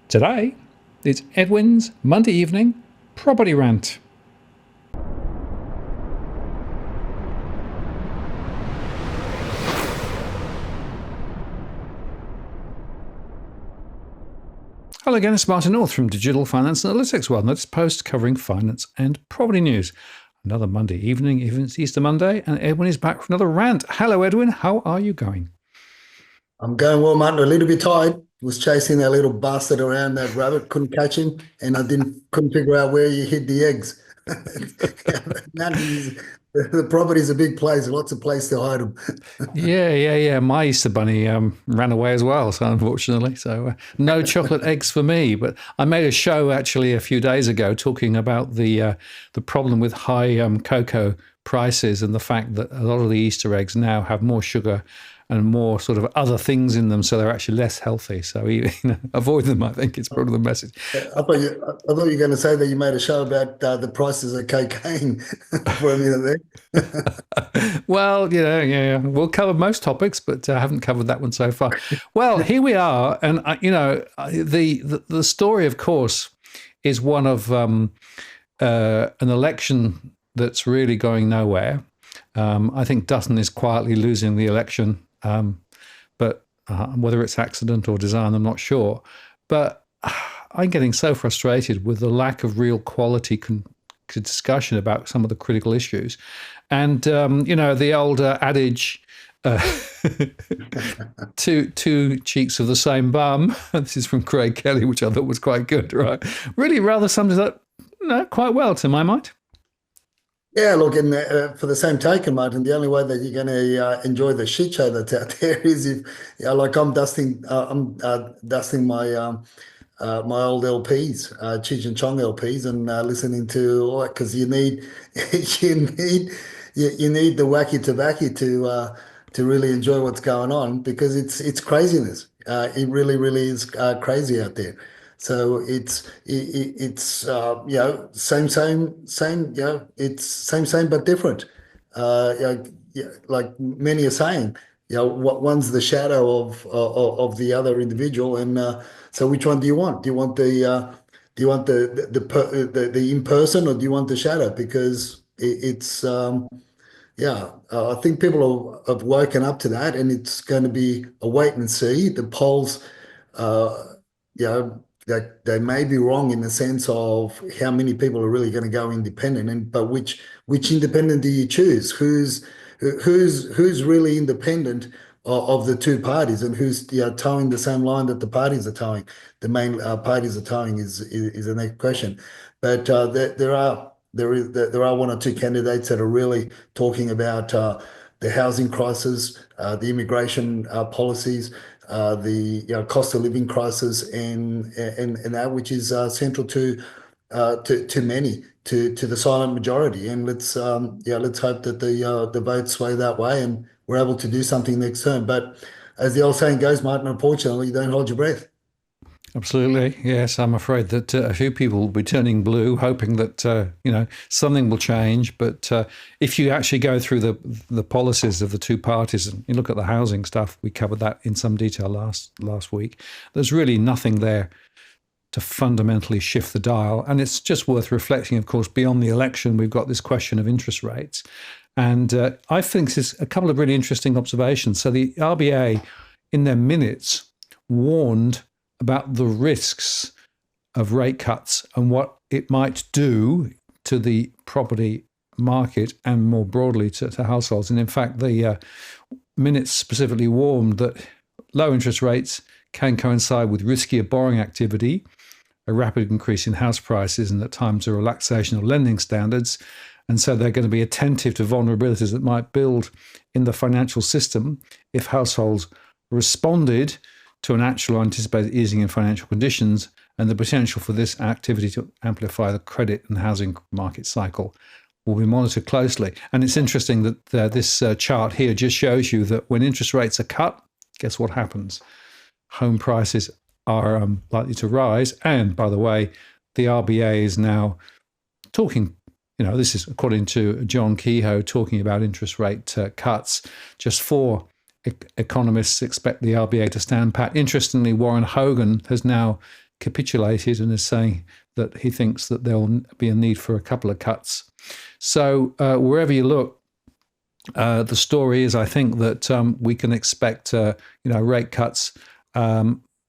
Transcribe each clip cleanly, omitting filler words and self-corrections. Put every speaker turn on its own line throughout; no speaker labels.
Today, it's Edwin's Monday evening property rant. Hello again, it's Martin North from Digital Finance Analytics World. Latest post covering finance and property news. Another Monday evening, even it's Easter Monday, and Edwin is back for another rant. Hello, Edwin. How are you going?
I'm going well, Martin. A little bit tired. Was chasing that little bastard around that rabbit, couldn't catch him, and I couldn't figure out where you hid the eggs. The property's a big place, lots of place to hide them.
Yeah. My Easter bunny ran away as well, so unfortunately. So no chocolate eggs for me. But I made a show actually a few days ago talking about the problem with high cocoa prices and the fact that a lot of the Easter eggs now have more sugar and more sort of other things in them, so they're actually less healthy. So avoid them. I think it's probably the message.
I thought you were going to say that you made a show about the prices of cocaine for a minute there.
Well, yeah. We'll cover most topics, but I haven't covered that one so far. Well, here we are, and the story, of course, is one of an election that's really going nowhere. I think Dutton is quietly losing the election, but whether it's accident or design, I'm not sure. But I'm getting so frustrated with the lack of real quality discussion about some of the critical issues. And, the old adage, two cheeks of the same bum. This is from Craig Kelly, which I thought was quite good, right? Really rather sums it up quite well to my mind.
Yeah, look, and for the same token, Martin, the only way that you're going to enjoy the shit show that's out there is if, like I'm dusting my old LPs, Cheech and Chong LPs, and listening to all that because you need you need the wacky tobacco to really enjoy what's going on because it's craziness. It really is crazy out there. So it's same it's same but different. Like many are saying, what one's the shadow of the other individual, and so which one do you want? Do you want the in person, or do you want the shadow? Because I think people have woken up to that, and it's going to be a wait and see. The polls, you know, they may be wrong in the sense of how many people are really going to go independent, but which independent do you choose? Who's really independent of the two parties, and who's towing the same line that the parties are towing? The main parties are towing is the next question. But there are one or two candidates that are really talking about the housing crisis, the immigration policies, the cost of living crisis, and that which is central to many, to the silent majority. And let's hope that the votes sway that way, and we're able to do something next term. But as the old saying goes, Martin, unfortunately, you don't hold your breath.
Absolutely. Yes, I'm afraid that a few people will be turning blue, hoping that, something will change. But if you actually go through the policies of the two parties and you look at the housing stuff, we covered that in some detail last week, there's really nothing there to fundamentally shift the dial. And it's just worth reflecting, of course, beyond the election, we've got this question of interest rates. And I think this is a couple of really interesting observations. So the RBA, in their minutes, warned about the risks of rate cuts and what it might do to the property market and more broadly to households. And in fact, the minutes specifically warned that low interest rates can coincide with riskier borrowing activity, a rapid increase in house prices, and at times a relaxation of lending standards. And so they're going to be attentive to vulnerabilities that might build in the financial system if households responded to an actual anticipated easing in financial conditions, and the potential for this activity to amplify the credit and housing market cycle will be monitored closely. And it's interesting that this chart here just shows you that when interest rates are cut, guess what happens? Home prices are likely to rise. And by the way, the RBA is now talking, this is according to John Kehoe, talking about interest rate cuts. Just 4 economists expect the RBA to stand pat. Interestingly, Warren Hogan has now capitulated and is saying that he thinks that there'll be a need for a couple of cuts. So wherever you look, the story is, I think, that we can expect, rate cuts.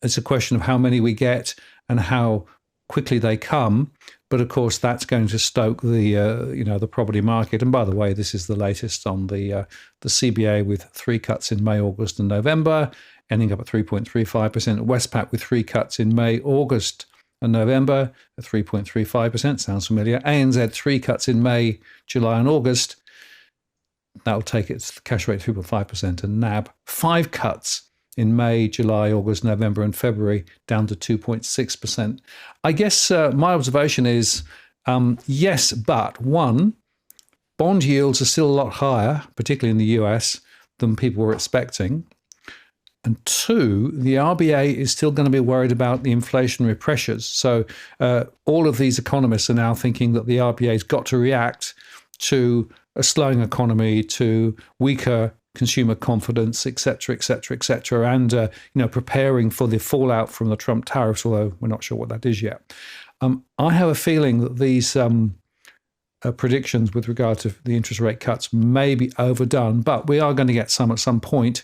It's a question of how many we get and how quickly they come. But of course, that's going to stoke the property market. And by the way, this is the latest on the CBA with 3 cuts in May, August, and November, ending up at 3.35%. Westpac with 3 cuts in May, August, and November at 3.35%. Sounds familiar. ANZ 3 cuts in May, July, and August. That'll take its cash rate to 3.5%. And NAB 5 cuts in May, July, August, November, and February, down to 2.6%. I guess my observation is, yes, but one, bond yields are still a lot higher, particularly in the US, than people were expecting. And 2, the RBA is still going to be worried about the inflationary pressures. So all of these economists are now thinking that the RBA's got to react to a slowing economy, to weaker consumer confidence, et cetera, and preparing for the fallout from the Trump tariffs, although we're not sure what that is yet. I have a feeling that these predictions with regard to the interest rate cuts may be overdone, but we are going to get some at some point.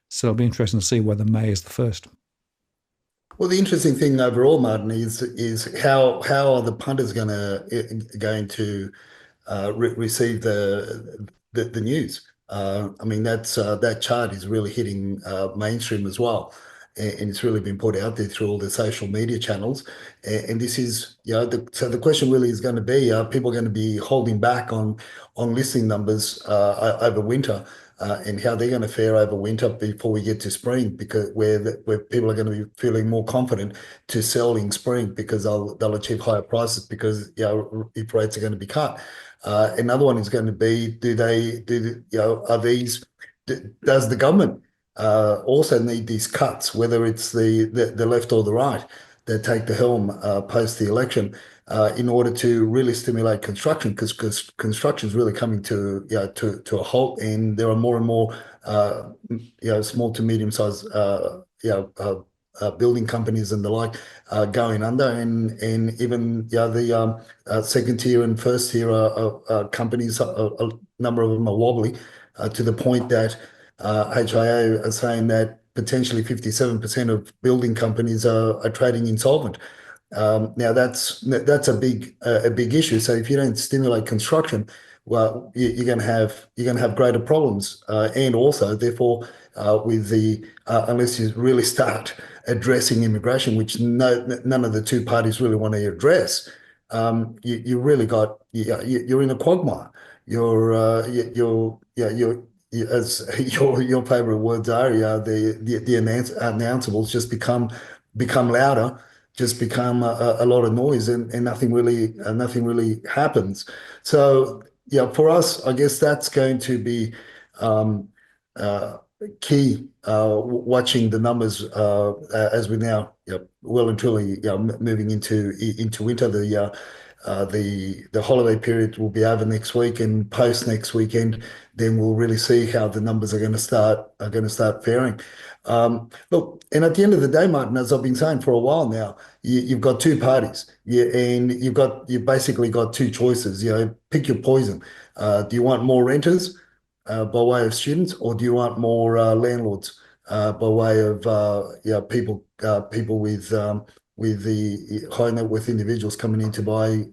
So it'll be interesting to see whether May is the first.
Well, the interesting thing overall, Martin, is how are the punters going to receive the news? I mean, that chart is really hitting mainstream as well, and it's really been put out there through all the social media channels. And this is, so the question really is going to be: are people going to be holding back on listing numbers over winter, and how they're going to fare over winter before we get to spring? Because where people are going to be feeling more confident to sell in spring because they'll achieve higher prices because if rates are going to be cut. Another one is going to be: does the government also need these cuts, whether it's the left or the right, that take the helm post the election, in order to really stimulate construction? Because construction is really coming to a halt, and there are more and more small to medium sized building companies and the like going under, and even the second tier and first tier companies, a number of them are wobbly to the point that HIA are saying that potentially 57% of building companies are trading insolvent. Now that's a big issue. So if you don't stimulate construction, well, you're going to have greater problems, and also therefore with the unless you really start addressing immigration, which none of the two parties really want to address, you really got you're in a quagmire. As your favorite words are, the announceables just become louder, just become a lot of noise, and nothing really happens. So for us, I guess that's going to be key, watching the numbers as we now well and truly moving into winter. The holiday period will be over next week, and post next weekend, then we'll really see how the numbers are going to start faring. Look, and at the end of the day, Martin, as I've been saying for a while now, you've got two parties, and you've basically got two choices. Pick your poison. Do you want more renters by way of students, or do you want more landlords by way of people with the high net worth individuals coming in to buy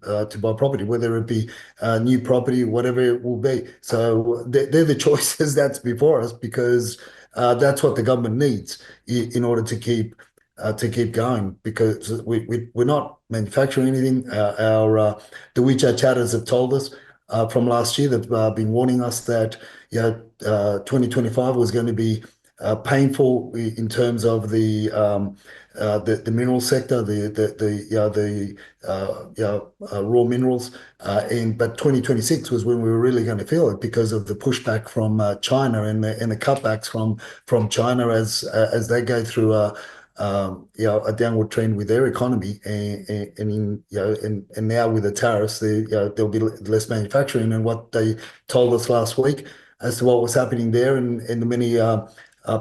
property, whether it be new property, whatever it will be. So they're the choices that's before us, because that's what the government needs in order to keep going, because we're not manufacturing anything. The WeChat chatters have told us from last year, they've been warning us that 2025 was going to be painful in terms of the mineral sector, the raw minerals, but 2026 was when we were really going to feel it because of the pushback from China and the cutbacks from China as they go through a downward trend with their economy, and now with the tariffs, there'll be less manufacturing. And what they told us last week as to what was happening there, and the many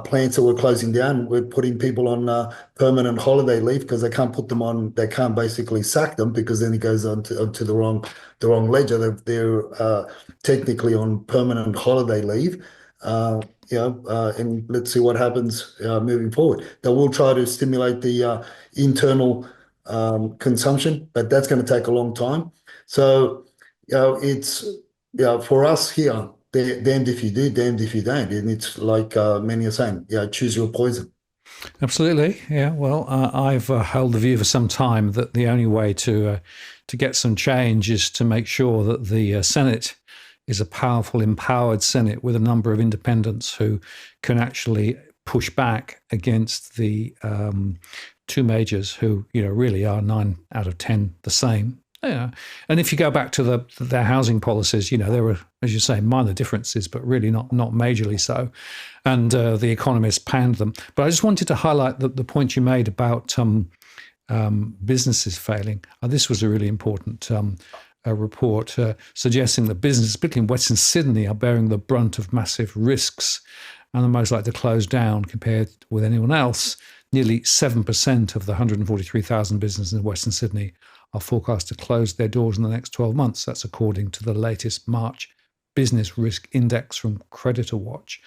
plants that were closing down. We're putting people on permanent holiday leave because they can't put them on. They can't basically sack them because then it goes onto the wrong ledger. They're technically on permanent holiday leave. And let's see what happens moving forward. They will try to stimulate the internal consumption, but that's going to take a long time. So, it's for us here, damned if you do, damned if you don't. And it's like many are saying, choose your poison.
Absolutely, yeah. Well, I've held the view for some time that the only way to get some change is to make sure that the Senate is a powerful, empowered Senate with a number of independents who can actually push back against the two majors, who really are 9 out of 10 the same. Yeah. And if you go back to their housing policies, there were, as you say, minor differences, but really not majorly so. And the economists panned them. But I just wanted to highlight the point you made about businesses failing. This was a really important report suggesting that businesses, particularly in Western Sydney, are bearing the brunt of massive risks and are most likely to close down compared with anyone else. Nearly 7% of the 143,000 businesses in Western Sydney are forecast to close their doors in the next 12 months. That's according to the latest March Business Risk Index from Creditor Watch.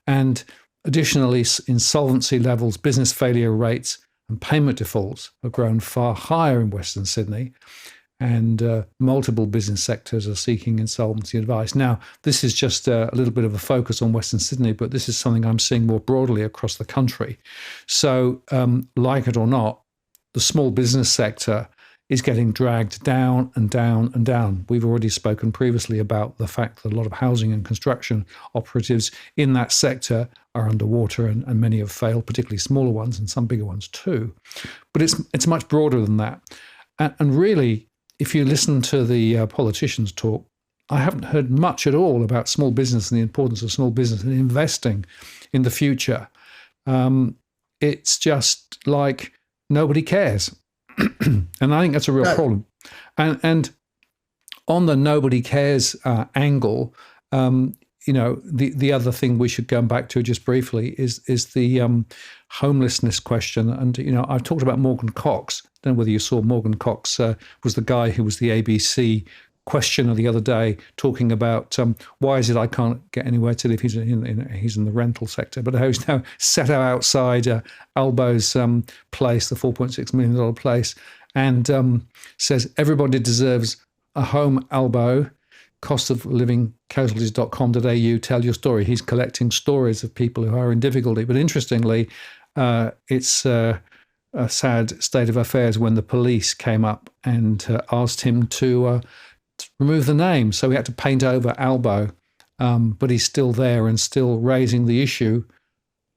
And additionally, insolvency levels, business failure rates, and payment defaults have grown far higher in Western Sydney. And multiple business sectors are seeking insolvency advice. Now, this is just a little bit of a focus on Western Sydney, but this is something I'm seeing more broadly across the country. So, like it or not, the small business sector is getting dragged down and down and down. We've already spoken previously about the fact that a lot of housing and construction operatives in that sector are underwater, and many have failed, particularly smaller ones and some bigger ones too. But it's much broader than that. And really, if you listen to the politicians talk, I haven't heard much at all about small business and the importance of small business and investing in the future. It's just like nobody cares. And I think that's a real problem. And on the nobody cares angle, the other thing we should go back to just briefly is the homelessness question. And, I've talked about Morgan Cox. I don't know whether you saw Morgan Cox was the guy who was the ABC questioner the other day talking about why is it I can't get anywhere to live. He's in the rental sector, but he's now set out outside Albo's place, the $4.6 million place, and says everybody deserves a home. Albo, costoflivingcasualties.com.au, tell your story. He's collecting stories of people who are in difficulty. But interestingly, it's a sad state of affairs when the police came up and asked him to remove the name. So we had to paint over Albo, but he's still there and still raising the issue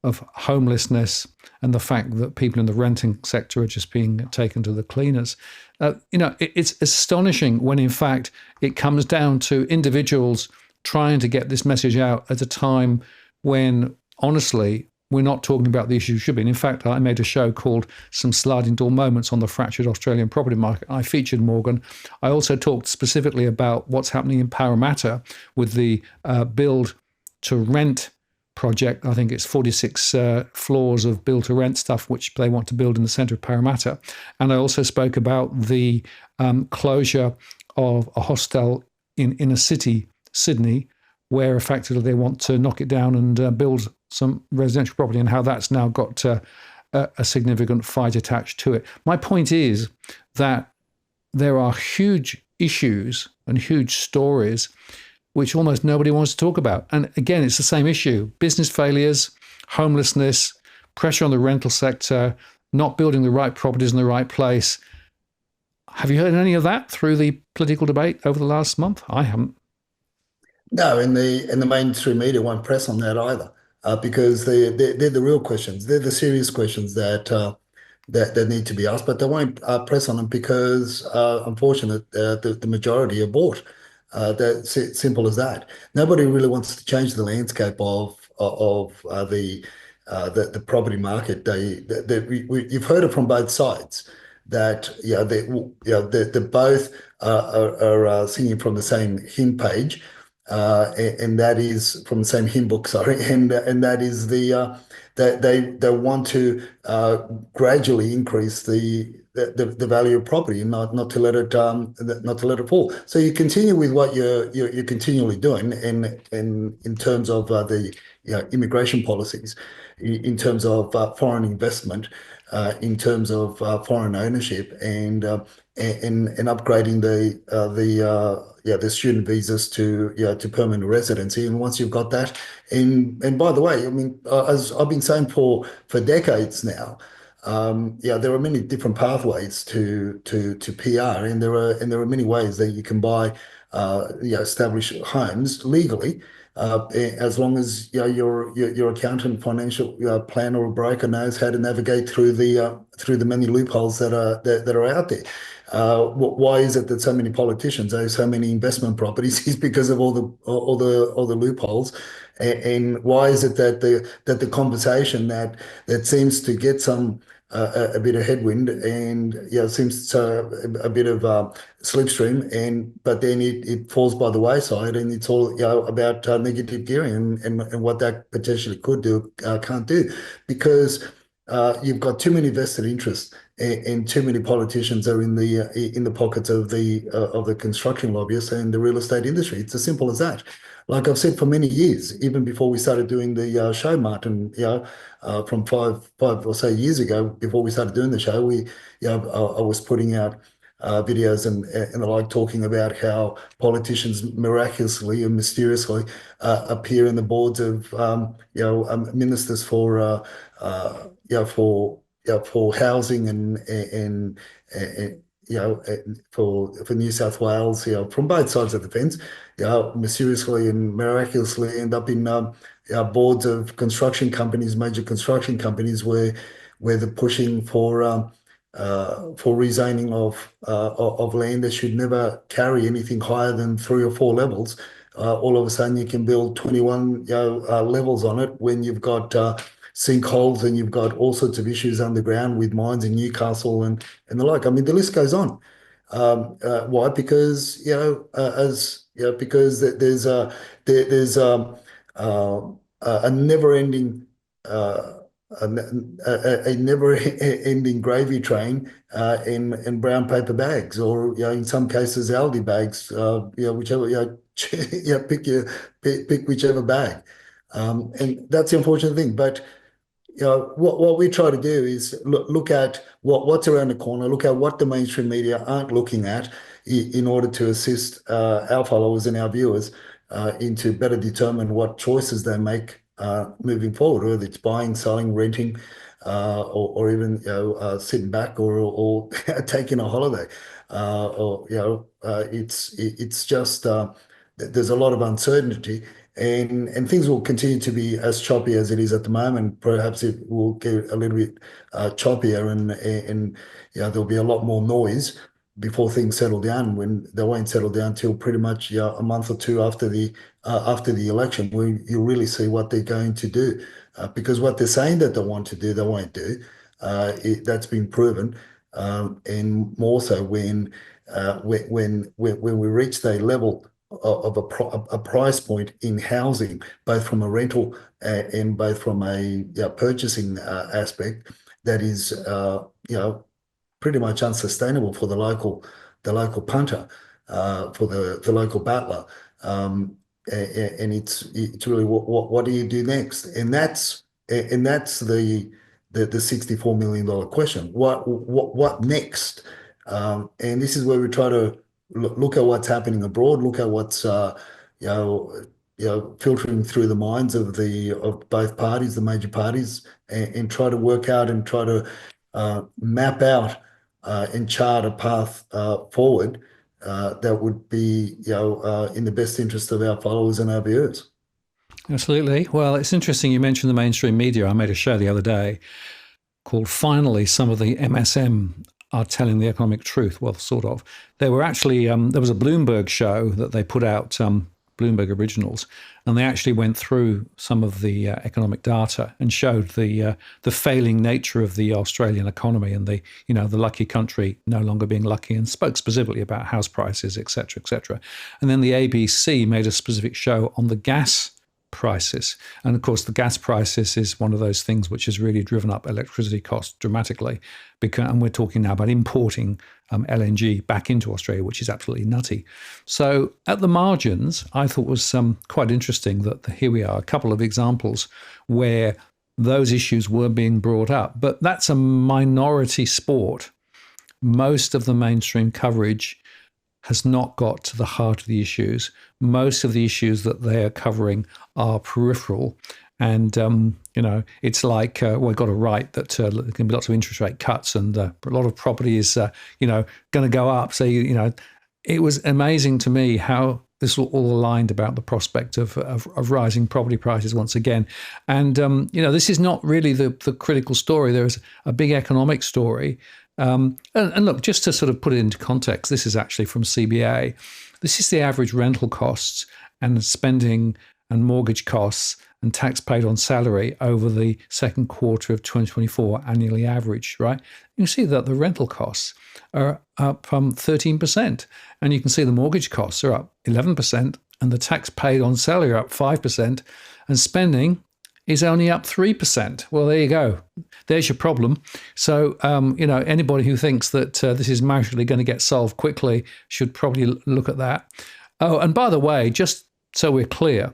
of homelessness and the fact that people in the renting sector are just being taken to the cleaners. It's astonishing when, in fact, it comes down to individuals trying to get this message out at a time when, honestly, we're not talking about the issues we should be. And in fact, I made a show called Some Sliding Door Moments on the Fractured Australian Property Market. I featured Morgan. I also talked specifically about what's happening in Parramatta with the build to rent project. I think it's 46 floors of build to rent stuff, which they want to build in the centre of Parramatta. And I also spoke about the closure of a hostel in inner city Sydney, where effectively they want to knock it down and build some residential property, and how that's now got a significant fight attached to it. My point is that there are huge issues and huge stories which almost nobody wants to talk about. And again, it's the same issue: business failures, homelessness, pressure on the rental sector, not building the right properties in the right place. Have you heard any of that through the political debate over the last month? I haven't.
No, and the mainstream media won't press on that either, because they're the real questions. They're the serious questions that need to be asked, but they won't press on them because, unfortunately, the majority are bought. That's simple as that. Nobody really wants to change the landscape of the property market. You've heard it from both sides that they both are singing from the same hymn page. and that is from the same hymn book, sorry, and that is that they want to gradually increase the value of property, and not to let it fall. So you continue with what you're continually doing, and in terms of the immigration policies, in terms of foreign investment, in terms of foreign ownership, and upgrading the student visas to permanent residency. And once you've got that, and by the way, I mean, as I've been saying for decades now, there are many different pathways to PR, and there are many ways that you can buy establish homes legally. As long as your accountant, financial planner, or broker knows how to navigate through the many loopholes that are out there. Why is it that so many politicians own so many investment properties? Is because of all the loopholes. And why is it that the conversation that seems to get some a bit of headwind, and seems to a bit of slipstream, but then it falls by the wayside, and it's all about negative gearing, and what that potentially could do, can't do, because you've got too many vested interests, and too many politicians are in the pockets of the construction lobbyists and the real estate industry. It's as simple as that. Like I've said for many years, even before we started doing the show, Martin, from five or so years ago, before we started doing the show, I was putting out videos and the like, talking about how politicians miraculously and mysteriously appear in the boards of ministers for housing and for New South Wales, from both sides of the fence, mysteriously and miraculously end up in boards of construction companies, major construction companies, where they're pushing for rezoning of land that should never carry anything higher than 3 or 4 levels. All of a sudden, you can build 21 levels on it, when you've got sinkholes, and you've got all sorts of issues underground with mines in Newcastle and the like. I mean, the list goes on. Why? Because because there's a never-ending a never-ending gravy train in brown paper bags, or in some cases Aldi bags. Whichever pick whichever bag, and that's the unfortunate thing. But what we try to do is look at what's around the corner, look at what the mainstream media aren't looking at, in order to assist our followers and our viewers into better determine what choices they make moving forward, whether it's buying, selling, renting, or even sitting back, or taking a holiday. It's just there's a lot of uncertainty, and things will continue to be as choppy as it is at the moment. Perhaps it will get a little bit choppier, and there'll be a lot more noise before things settle down, when they won't settle down till pretty much a month or two after the election, where you really see what they're going to do. Because what they're saying that they want to do, they won't do. That's been proven, and more so when we reach the level of a price point in housing, both from a rental and both from a purchasing aspect, that is pretty much unsustainable for the local punter, for the local battler. And it's really what do you do next? And that's the $64 million question. What next? And this is where we try to look at what's happening abroad, look at what's filtering through the minds of both parties, the major parties, and try to work out and try to map out and chart a path forward that would be in the best interest of our followers and our viewers.
Absolutely. Well, it's interesting you mentioned the mainstream media. I made a show the other day called Finally, Some of the MSM Are Telling the Economic Truth. Well, sort of. There were actually, there was a Bloomberg show that they put out Bloomberg originals, and they actually went through some of the economic data and showed the failing nature of the Australian economy and the lucky country no longer being lucky, and spoke specifically about house prices, etc., etc. And then the ABC made a specific show on the gas prices. And of course, the gas prices is one of those things which has really driven up electricity costs dramatically. And we're talking now about importing LNG back into Australia, which is absolutely nutty. So at the margins, I thought was quite interesting that here we are, a couple of examples where those issues were being brought up. But that's a minority sport. Most of the mainstream coverage has not got to the heart of the issues. Most of the issues that they are covering are peripheral. And, it's like, we've got to write that there can be lots of interest rate cuts and a lot of property is, going to go up. So, it was amazing to me how this all aligned about the prospect of rising property prices once again. And, this is not really the critical story. There's a big economic story. And look, just to sort of put it into context, this is actually from CBA. This is the average rental costs and spending and mortgage costs and tax paid on salary over the second quarter of 2024 annually average, right? You can see that the rental costs are up 13%. And you can see the mortgage costs are up 11%, and the tax paid on salary are up 5%, and spending is only up 3%. Well, there you go. There's your problem. So, anybody who thinks that this is magically going to get solved quickly should probably look at that. Oh, and by the way, just so we're clear,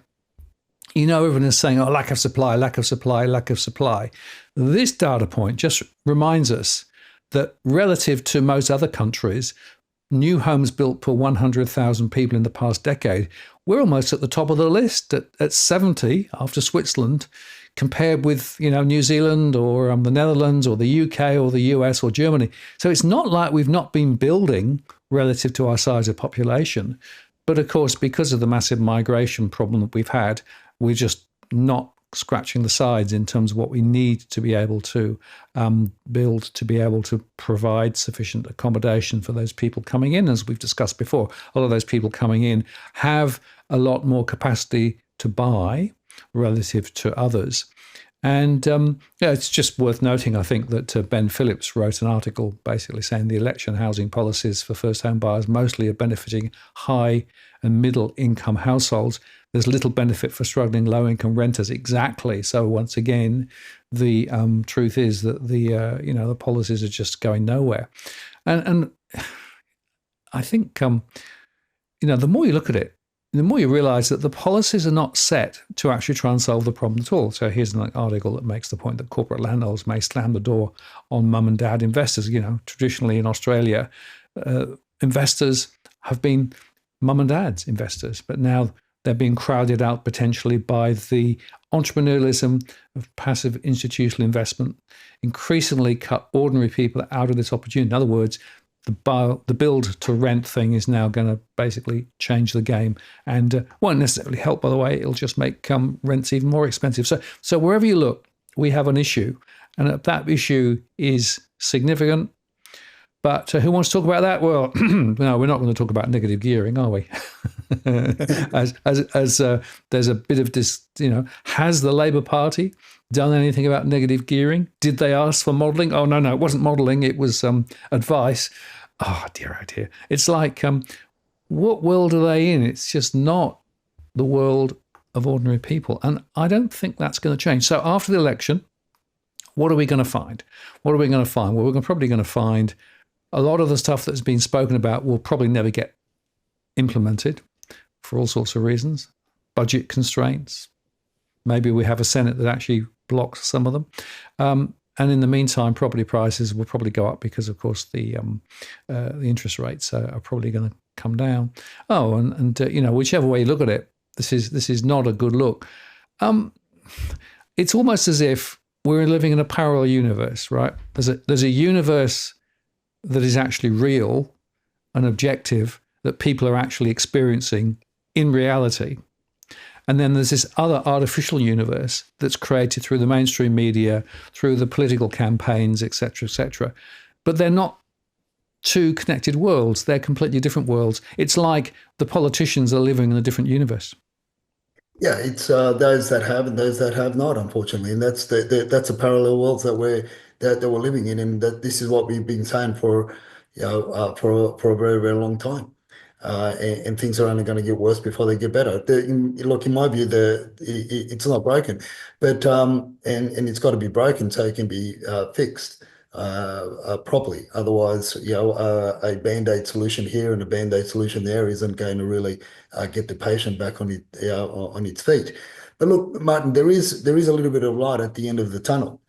everyone is saying, oh, lack of supply, lack of supply, lack of supply. This data point just reminds us that relative to most other countries, new homes built per 100,000 people in the past decade, we're almost at the top of the list at 70 after Switzerland, compared with New Zealand or the Netherlands or the UK or the US or Germany. So it's not like we've not been building relative to our size of population. But of course, because of the massive migration problem that we've had, we're just not scratching the sides in terms of what we need to be able to build to be able to provide sufficient accommodation for those people coming in. As we've discussed before, a lot of those people coming in have a lot more capacity to buy relative to others. And it's just worth noting, I think, that Ben Phillips wrote an article basically saying the election housing policies for first home buyers mostly are benefiting high and middle income households. There's little benefit for struggling low-income renters. Exactly. So once again, the truth is that the policies are just going nowhere. And I think the more you look at it, the more you realise that the policies are not set to actually try and solve the problem at all. So here's an article that makes the point that corporate landlords may slam the door on mum and dad investors. Traditionally in Australia, investors have been mum and dad's investors, but now they're being crowded out potentially by the entrepreneurialism of passive institutional investment, increasingly cut ordinary people out of this opportunity. In other words, the build to rent thing is now going to basically change the game and won't necessarily help, by the way. It'll just make rents even more expensive. So wherever you look, we have an issue, and that issue is significant. But who wants to talk about that? Well, no, we're not going to talk about negative gearing, are we? as there's a bit of this, has the Labour Party done anything about negative gearing? Did they ask for modelling? Oh, no, it wasn't modelling. It was advice. Oh, dear. It's like, what world are they in? It's just not the world of ordinary people. And I don't think that's going to change. So after the election, what are we going to find? Well, we're probably going to find a lot of the stuff that's been spoken about will probably never get implemented for all sorts of reasons. Budget constraints. Maybe we have a Senate that actually blocks some of them. And in the meantime, property prices will probably go up because, of course, the interest rates are probably going to come down. Oh, and whichever way you look at it, this is not a good look. It's almost as if we're living in a parallel universe, right? There's a universe that is actually real and objective that people are actually experiencing in reality. And then there's this other artificial universe that's created through the mainstream media, through the political campaigns, et cetera, et cetera. But they're not two connected worlds. They're completely different worlds. It's like the politicians are living in a different universe.
Yeah, it's those that have and those that have not, unfortunately, and that's a parallel world that we're living in, and that this is what we've been saying for for a very very long time, and things are only going to get worse before they get better. Look, in my view, it's not broken, but and it's got to be broken so it can be fixed properly. Otherwise, a band-aid solution here and a band-aid solution there isn't going to really get the patient back on its feet. But look, Martin, there is a little bit of light at the end of the tunnel.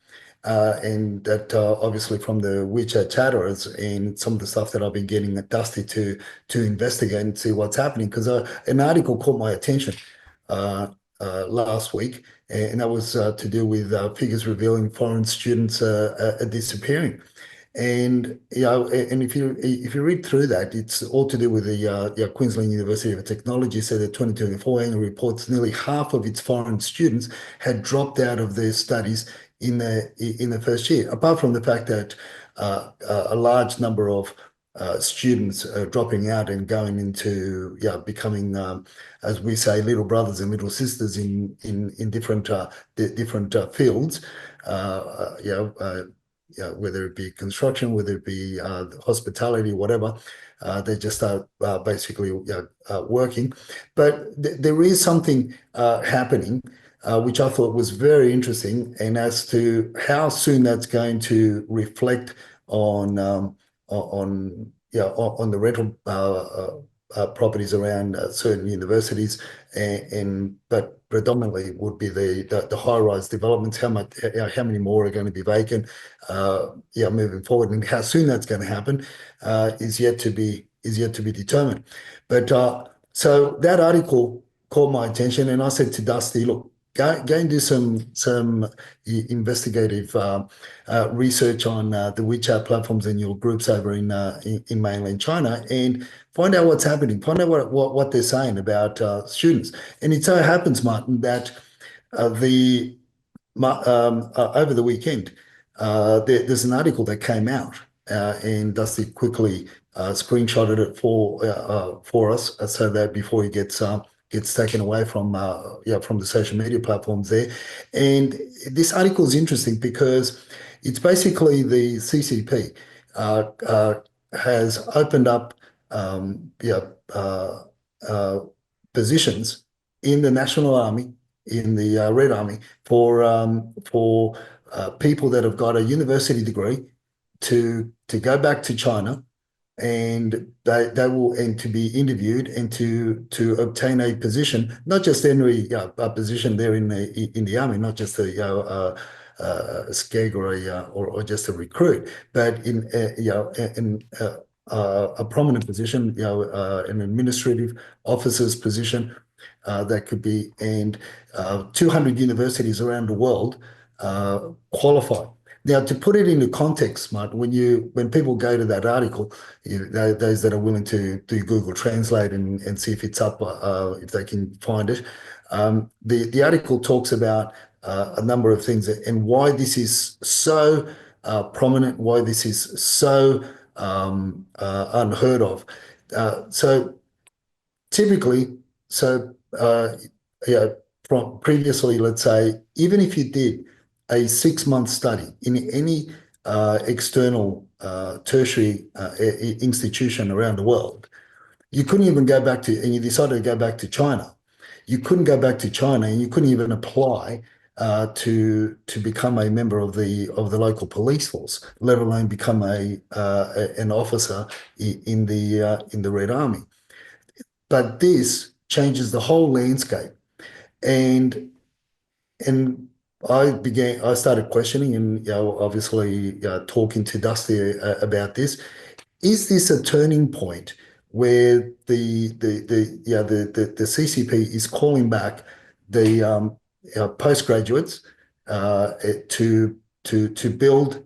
And that obviously from the WeChat chatterers and some of the stuff that I've been getting Dusty to investigate and see what's happening, because an article caught my attention last week, and that was to do with figures revealing foreign students are disappearing. And and if you read through that, it's all to do with the Queensland University of Technology said that 2024 annual reports nearly half of its foreign students had dropped out of their studies in the first year. Apart from the fact that a large number of students are dropping out and going into becoming as we say little brothers and little sisters in different fields. Whether it be construction, whether it be hospitality, whatever, they just start basically working. But there is something happening, which I thought was very interesting, and as to how soon that's going to reflect on the rental properties around certain universities, but predominantly would be the high-rise developments. How many more are going to be vacant? Moving forward, and how soon that's going to happen is yet to be determined. But so that article caught my attention, and I said to Dusty, look, go and do some investigative research on the WeChat platforms and your groups over in mainland China, and find out what's happening. Find out what they're saying about students. And it so happens, Martin, that over the weekend there's an article that came out, and Dusty quickly screenshotted it for us, so that before he gets taken away from the social media platforms there. And this article is interesting because it's basically the CCP has opened up positions in the National Army, in the Red Army, for people that have got a university degree to go back to China, and they will and to be interviewed and to obtain a position, not just any a position there in the army, not just a skeg or just a recruit, but in a prominent position, an administrative officer's position, that could be, and 200 universities around the world qualify. Now, to put it into context, Mark, when people go to that article, those that are willing to do Google Translate and see if it's up, if they can find it, the article talks about a number of things and why this is so prominent, why this is so unheard of. So typically, from previously, let's say, even if you did a 6-month study in any external tertiary institution around the world, you couldn't even go back to, and you decided to go back to China. You couldn't go back to China, and you couldn't even apply to become a member of the local police force, let alone become an officer in the Red Army. But this changes the whole landscape, and I started questioning and obviously talking to Dusty about this. Is this a turning point where the CCP is calling back the postgraduates to build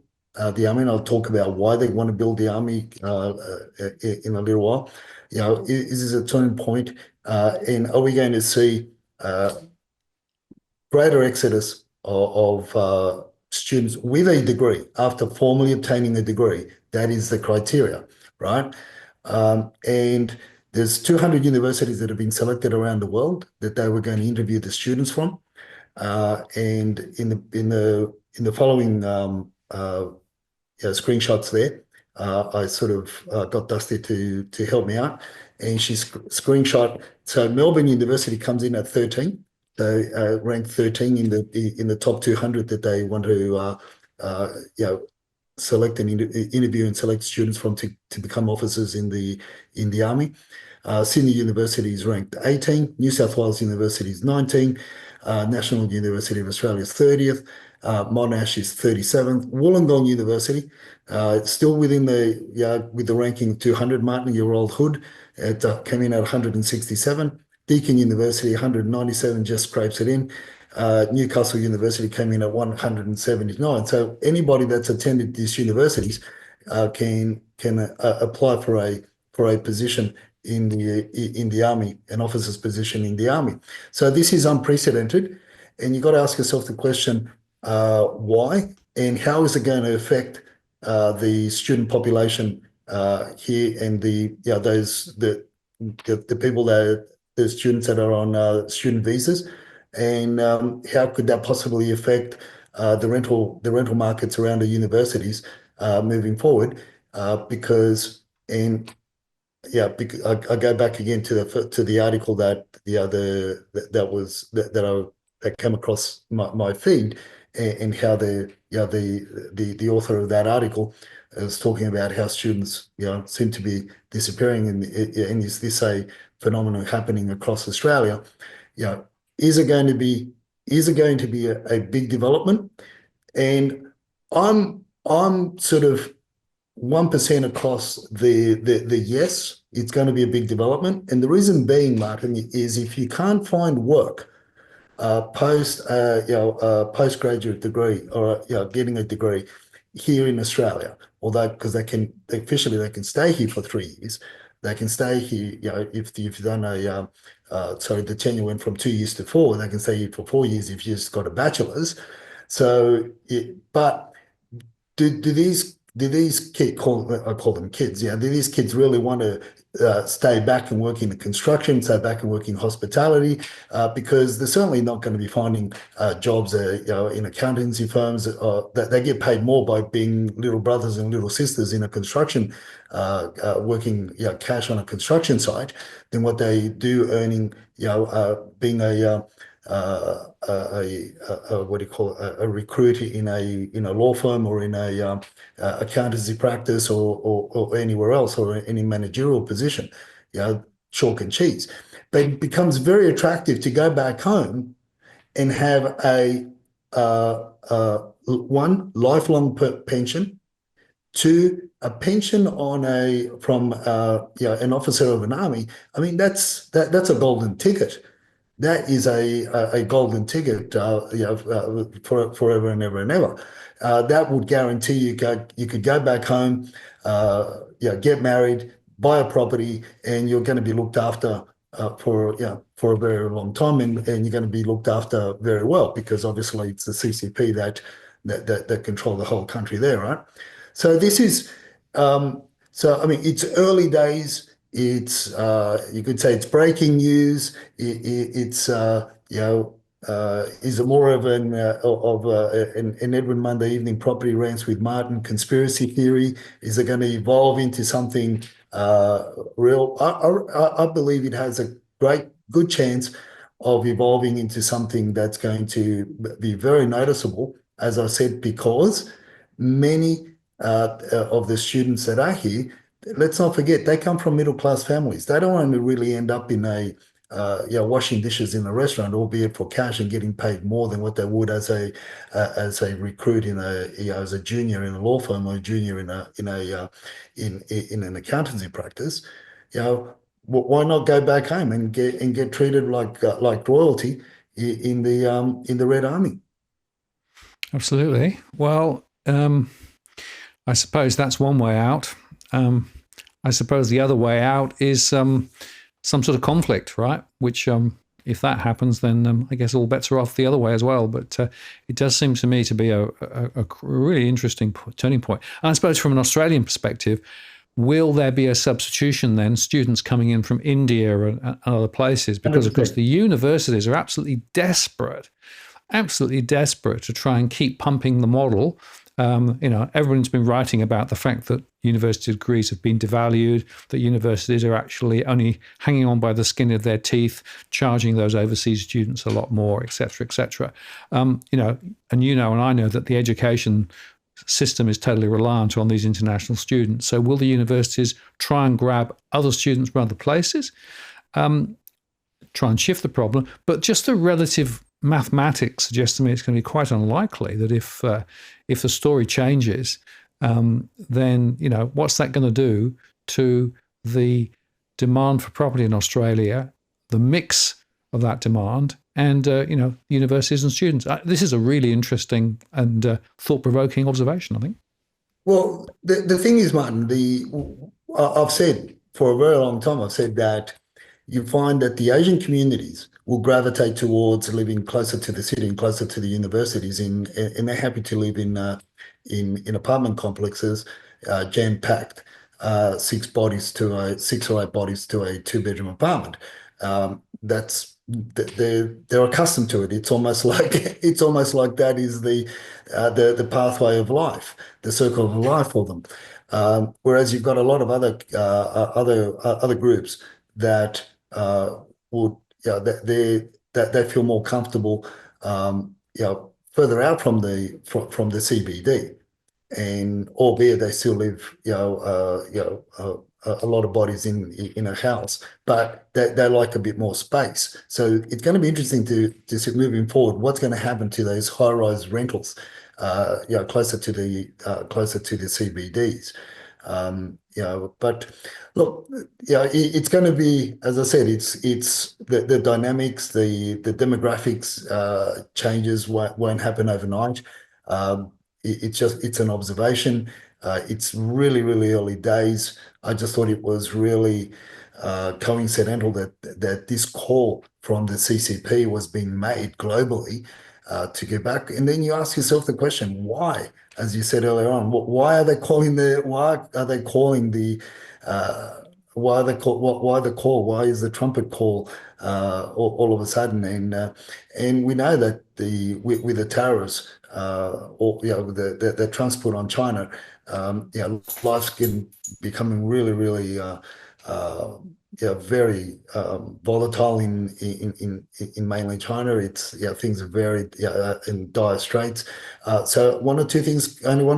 the army? And I'll talk about why they want to build the army in a little while. Is this a turning point? And are we going to see greater exodus of students with a degree after formally obtaining a degree? That is the criteria, right? And there's 200 universities that have been selected around the world that they were going to interview the students from. And in the following screenshots there, I sort of got Dusty to help me out, and she screenshot. So Melbourne University comes in at 13, so ranked 13 in the top 200 that they want to select and interview and select students from to become officers in the army. Sydney University is ranked 18, New South Wales University is 19, National University of Australia is 30th, Monash is 37th, Wollongong University still within with the ranking of 200, Martin-year-old Hood came in at 167, Deakin University 197 just scrapes it in. Newcastle University came in at 179. So anybody that's attended these universities can apply for a position in the army, an officer's position in the army. So this is unprecedented, and you've got to ask yourself the question, why and how is it going to affect the student population here and the people the students that are on student visas, and how could that possibly affect the rental markets around the universities moving forward? Because I go back again to the article that came across my feed, and how the author of that article is talking about how students seem to be disappearing, and is this a phenomenon happening across Australia? Is it going to be a big development? And I'm sort of 1% across the yes, it's going to be a big development. And the reason being, Martin, is if you can't find work postgraduate degree, or getting a degree here in Australia, although because they can stay here for 3 years, they can stay here. If you've done the tenure went from 2 years to 4, they can stay here for 4 years if you've just got a bachelor's. So, but do these kids, I call them kids, do these kids really want to stay back and work in the construction, stay back and work in hospitality? Because they're certainly not going to be finding jobs in accountancy firms. That they get paid more by being little brothers and little sisters in a construction, working cash on a construction site, than what they do earning, being what do you call it, a recruiter in a law firm, or in a accountancy practice, or anywhere else, or any managerial position, chalk and cheese. But it becomes very attractive to go back home and have a one, lifelong pension, two, a pension from an officer of an army. I mean, that's a golden ticket. That is a golden ticket, forever and ever and ever. That would guarantee you could go back home, get married, buy a property, and you're going to be looked after for a very long time, and you're going to be looked after very well, because obviously it's the CCP that control the whole country there, right? So this is so I mean, it's early days. It's you could say it's breaking news. It's is it more of an Edwin Monday evening property rants with Martin conspiracy theory? Is it going to evolve into something real? I believe it has a good chance of evolving into something that's going to be very noticeable, as I said, because many of the students that are here, let's not forget, they come from middle-class families. They don't want to really end up in washing dishes in a restaurant, albeit for cash, and getting paid more than what they would as a recruit as a junior in a law firm, or a junior in an accountancy practice. Why not go back home and get treated like royalty in the Red Army?
Absolutely. Well, I suppose that's one way out. I suppose the other way out is some sort of conflict, right? Which, if that happens, then I guess all bets are off the other way as well. But it does seem to me to be a really interesting turning point. And I suppose from an Australian perspective, will there be a substitution then, students coming in from India and other places? Because, of course,
100%.
the universities are absolutely desperate to try and keep pumping the model. Everyone's been writing about the fact that university degrees have been devalued, that universities are actually only hanging on by the skin of their teeth, charging those overseas students a lot more, et cetera, et cetera. And I know that the education system is totally reliant on these international students. So will the universities try and grab other students from other places, try and shift the problem? But just the relative mathematics suggests to me it's going to be quite unlikely that if the story changes, then what's that going to do to the demand for property in Australia, the mix of that demand, and universities and students? This is a really interesting and thought-provoking observation, I think.
Well, the thing is, Martin, I've said for a very long time, I've said that you find that the Asian communities will gravitate towards living closer to the city and closer to the universities, and they're happy to live in apartment complexes, jam-packed, six or eight bodies to a two-bedroom apartment. They're accustomed to it. It's almost like that is the pathway of life, the circle of life for them. Whereas you've got a lot of other groups that would they feel more comfortable further out from the CBD, and albeit they still live a lot of bodies in a house, but they like a bit more space. So it's going to be interesting to see moving forward what's going to happen to those high-rise rentals, closer to the CBDs. But look, it's going to be, as I said, it's the dynamics, the demographics changes won't happen overnight. It's an observation. It's really, really early days. I just thought it was really coincidental that this call from the CCP was being made globally to get back. And then you ask yourself the question, why? As you said earlier on, why are they calling the why are they call why the call? Why is the trumpet call all of a sudden? And we know that with the tariffs or the transport on China, life's becoming really, really very volatile in mainland China. Things are very in dire straits. So only one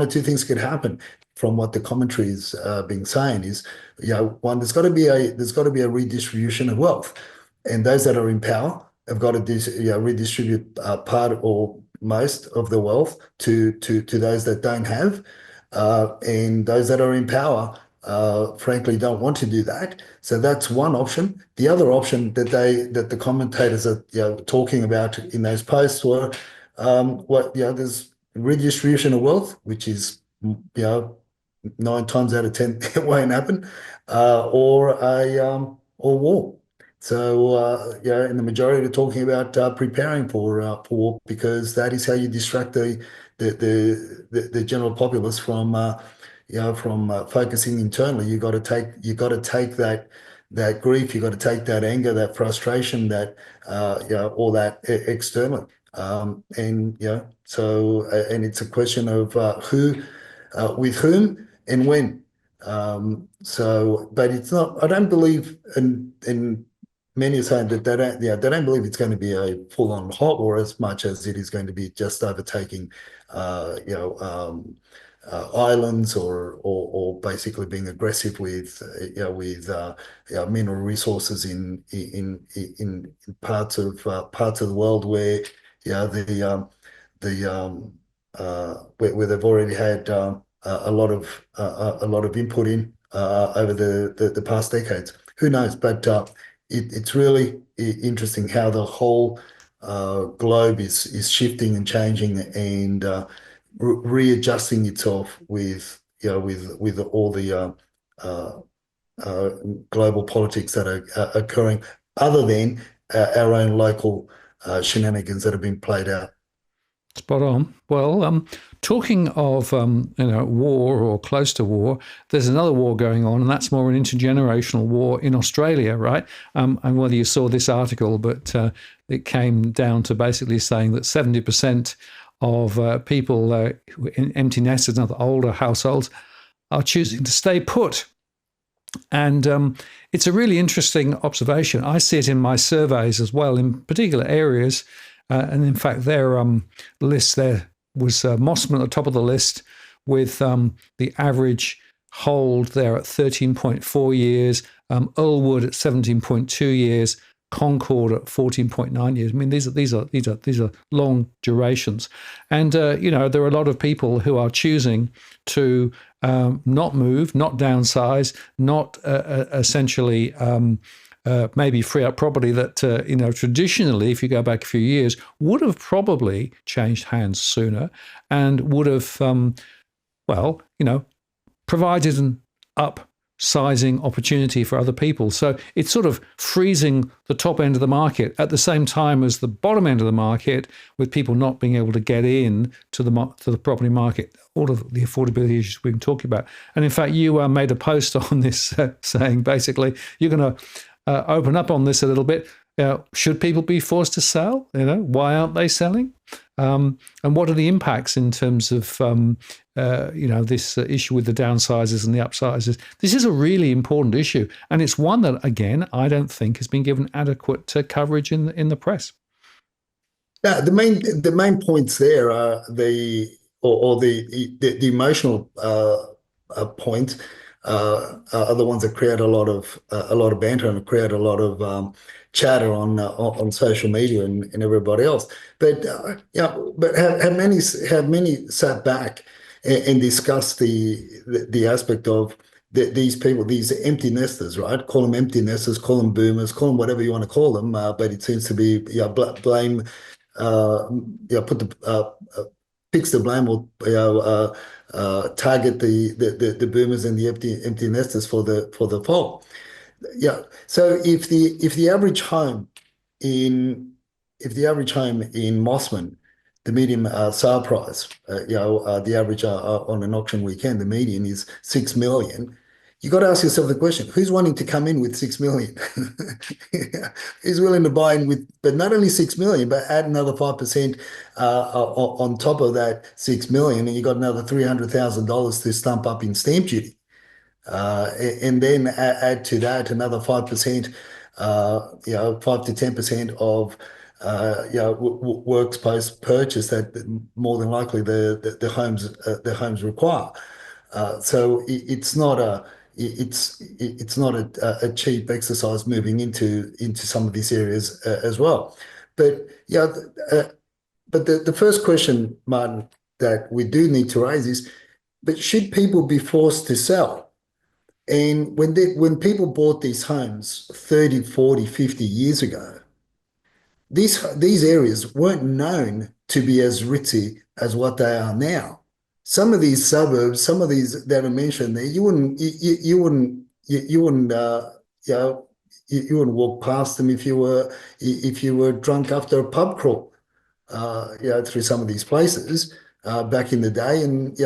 or two things could happen from what the commentary is being saying is, one, there's got to be a redistribution of wealth, and those that are in power have got to redistribute part or most of the wealth to those that don't have, and those that are in power frankly don't want to do that. So that's one option. The other option that the commentators are talking about in those posts were there's redistribution of wealth, which is 9 times out of 10 it won't happen, or war. So and the majority are talking about preparing for war, because that is how you distract the general populace from focusing internally. You got to take that grief, you got to take that anger, that frustration, that all that externally, and and it's a question of who, with whom, and when. But it's not. I don't believe, and many are saying that they don't believe it's going to be a full-on hot war as much as it is going to be just overtaking, islands, or basically being aggressive with mineral resources in parts of the world where where they've already had a lot of input in over the past decades. Who knows? But it's really interesting how the whole globe is shifting and changing, and readjusting itself with all the global politics that are occurring, other than our own local shenanigans that have been played out.
Spot on. Well, talking of war or close to war, there's another war going on, and that's more an intergenerational war in Australia, right? And whether you saw this article, but it came down to basically saying that 70% of people in empty nesters and other older households are choosing to stay put. And it's a really interesting observation. I see it in my surveys as well, in particular areas. And in fact, their list there was Mossman at the top of the list with the average hold there at 13.4 years, Earlwood at 17.2 years, Concord at 14.9 years. I mean, these are long durations, and there are a lot of people who are choosing to not move, not downsize, not essentially maybe free up property that traditionally, if you go back a few years, would have probably changed hands sooner and would have provided an upsizing opportunity for other people. So it's sort of freezing the top end of the market at the same time as the bottom end of the market, with people not being able to get in to the property market. All of the affordability issues we've been talking about. And in fact, you made a post on this saying basically you're going to open up on this a little bit. Should people be forced to sell? Why aren't they selling? And what are the impacts in terms of this issue with the downsizers and the upsizers? This is a really important issue, and it's one that, again, I don't think has been given adequate coverage in the press.
Yeah, the main points there are the emotional point. Are the ones that create a lot of banter and create a lot of chatter on social media and everybody else. But have many sat back and discussed the aspect of these people, these empty nesters, right? Call them empty nesters, call them boomers, call them whatever you want to call them. But it seems to be blame. Put the fix the blame or target the boomers and the empty nesters for the fall. Yeah. So if the average home in Mossman, the median sale price, the average on an auction weekend, the median is 6 million. You got to ask yourself the question: who's wanting to come in with 6 million? Who's willing to buy in with, but not only 6 million, but add another 5% on top of that 6 million, and you got another $300,000 to stump up in stamp duty, and then add to that another 5%, 5 to 10% of works post purchase that more than likely the homes require. So it's not a cheap exercise moving into some of these areas as well. But but the first question, Martin, that we do need to raise is, but should people be forced to sell? And when people bought these homes 30, 40, 50 years ago, these areas weren't known to be as ritzy as what they are now. Some of these suburbs, some of these that are mentioned there, you wouldn't walk past them if you were drunk after a pub crawl, through some of these places back in the day, and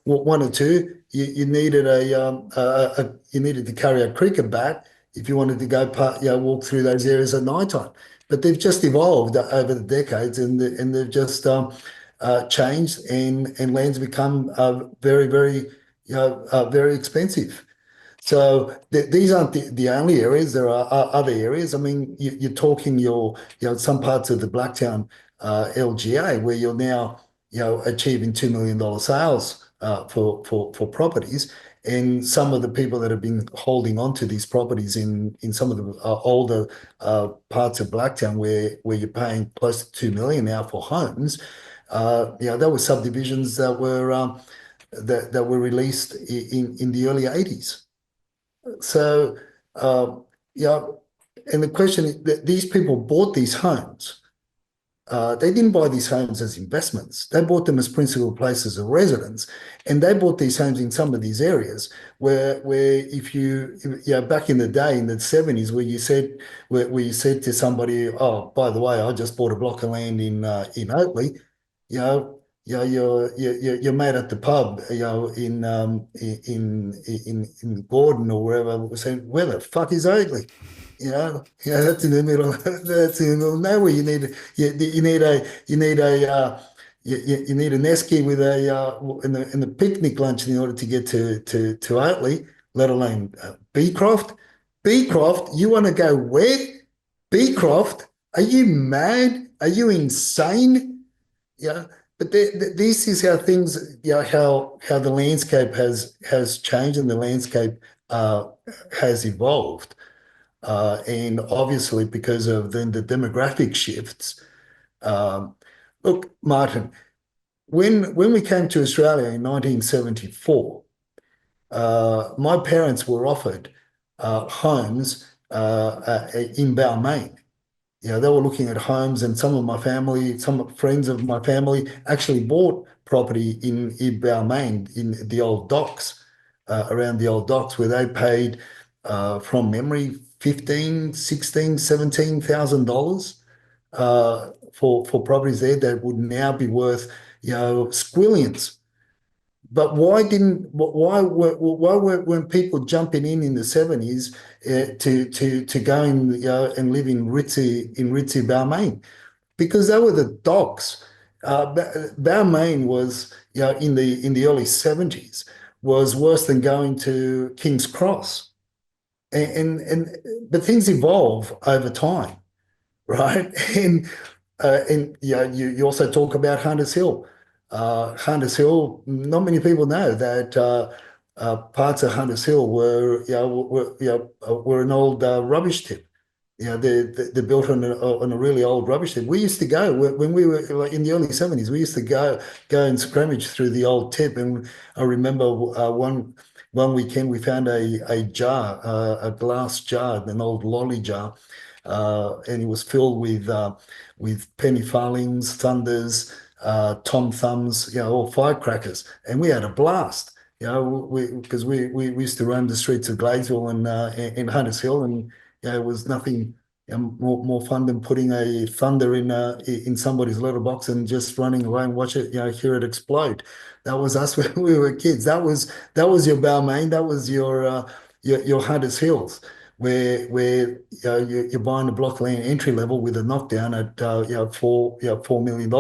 one or two, you needed you needed to carry a cricket bat if you wanted to go walk through those areas at night time. But they've just evolved over the decades, and they've just changed, and land's become very, very, very expensive. So these aren't the only areas. There are other areas. I mean, you're talking some parts of the Blacktown LGA where you're now achieving $2 million sales for properties. And some of the people that have been holding on to these properties in some of the older parts of Blacktown where you're paying close to 2 million now for homes, there were subdivisions that were released in the early 80s. So and the question is that these people bought these homes. They didn't buy these homes as investments. They bought them as principal places of residence, and they bought these homes in some of these areas where if you back in the day in the 70s where you said to somebody, oh, by the way, I just bought a block of land in Oakley. you know, your mate at the pub, in Gordon or wherever, was saying, "Where the fuck is Oakley?" That's in the middle. That's in the middle of nowhere. You need an esky with in the picnic lunch in order to get to Oakley, let alone Beecroft. Beecroft, you want to go where? Beecroft? Are you mad? Are you insane? Yeah, but this is how things, how the landscape has changed and the landscape uh, has evolved, and obviously because of then the demographic shifts. Um, Look, Martin, when we came to Australia in 1974, my parents were offered homes in Balmain. They were looking at homes, and some of my family, some friends of my family actually bought property in Balmain in the old docks, around the old docks, where they paid, from memory, 15, 16, $17,000 for properties there that would now be worth, squillions. But weren't people jumping in the 70s to go and live in ritzy Balmain? Because they were the docks. Balmain was, in the early 70s, was worse than going to King's Cross. But things evolve over time, right? You also talk about Hunters Hill. Hunters Hill, not many people know that parts of Hunters Hill were an old rubbish tip. They're built on a really old rubbish tip. We used to go when we were like in the early 70s. We used to go and scrummage through the old tip. And I remember one weekend we found a jar, a glass jar, an old lolly jar, and it was filled with penny farthings, thunders, tom thumbs, all firecrackers, and we had a blast. Because we used to roam the streets of Gladesville and in Hunters Hill, and it was nothing more fun than putting a thunder in somebody's letterbox and just running away and watch it, hear it explode. That was us when we were kids. That was your Balmain. That was your Hunters Hills, where you're buying a block land entry level with a knockdown at $4 million.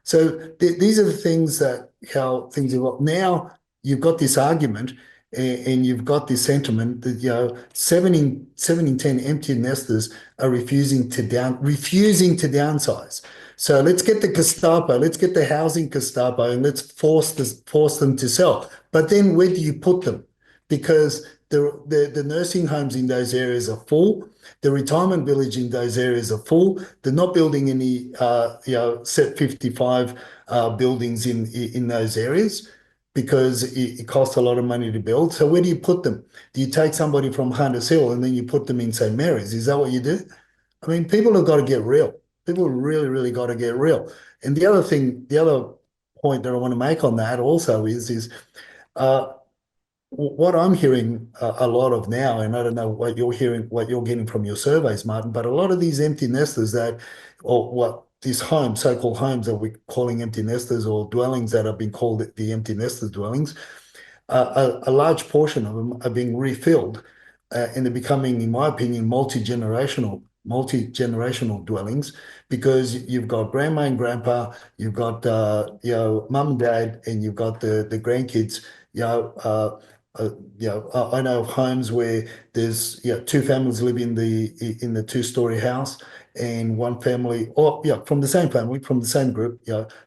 So these are the things that how things evolve. Now you've got this argument, and you've got this sentiment that 7 in 10 empty nesters are refusing to downsize. So let's get the Gestapo, let's get the housing Gestapo, and let's force them to sell. But then where do you put them? Because the nursing homes in those areas are full. The retirement village in those areas are full. They're not building any, set 55 buildings in those areas because it costs a lot of money to build. So where do you put them? Do you take somebody from Hunters Hill and then you put them in St. Mary's? Is that what you do? I mean, people have got to get real. People really, really got to get real. And the other point that I want to make on that also is uh, what I'm hearing a lot of now, and I don't know what you're hearing, what you're getting from your surveys, Martin, but a lot of these empty nesters or what these homes, so-called homes that we're calling empty nesters, or dwellings that have been called the empty nesters dwellings, a large portion of them are being refilled, and they're becoming, in my opinion, multi-generational dwellings, because you've got grandma and grandpa, you've got mum and dad, and you've got the grandkids. You know, I know of homes where there's two families live in the two-story house, and one family, or from the same family, from the same group,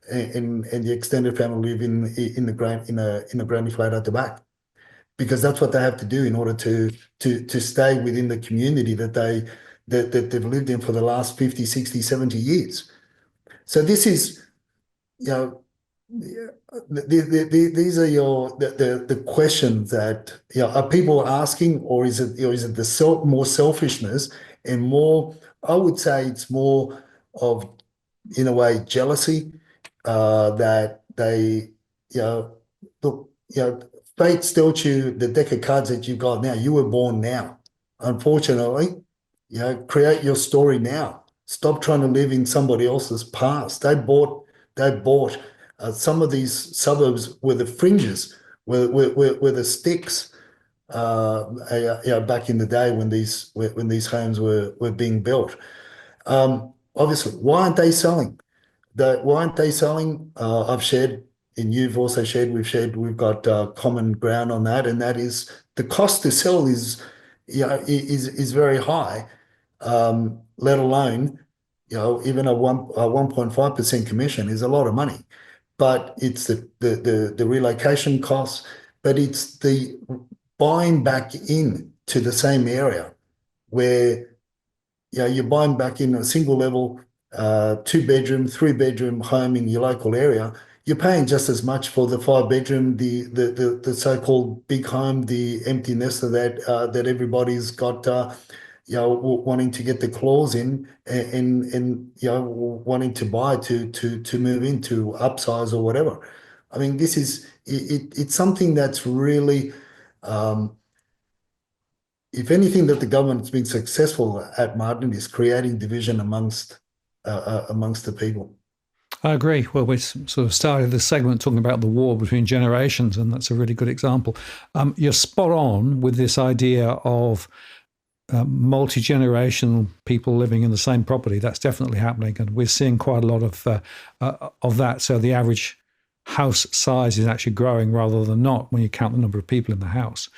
and the extended family live in a granny flat at the back, because that's what they have to do in order to stay within the community that they've lived in for the last 50, 60, 70 years. So this is, you know, these are the questions that are people asking, or is it more selfishness, and more, I would say it's more of, in a way, jealousy, that they, look, fate dealt you the deck of cards that you've got now. You were born now. Unfortunately, create your story now. Stop trying to live in somebody else's past. they bought some of these suburbs were the fringes, were the sticks. Back in the day when these homes were being built. Obviously, why aren't they selling? Why aren't they selling? I've shared, and you've also shared. We've got common ground on that, and that is the cost to sell is, is very high. Let alone, even a 1.5% commission is a lot of money, but it's the relocation costs, but it's the buying back in to the same area where you're buying back in a single level, 2 bedroom, 3 bedroom home in your local area. You're paying just as much for the 5 bedroom, the so-called big home, the empty nester that everybody's got, wanting to get the claws in and wanting to buy to move into upsize or whatever. I mean, this is it's something that's really, if anything, that the government's been successful at, Martin, is creating division amongst the people.
I agree. Well, we sort of started this segment talking about the war between generations, and that's a really good example. You're spot on with this idea of multi-generational people living in the same property. That's definitely happening, and we're seeing quite a lot of that. So the average house size is actually growing rather than not when you count the number of people in the house.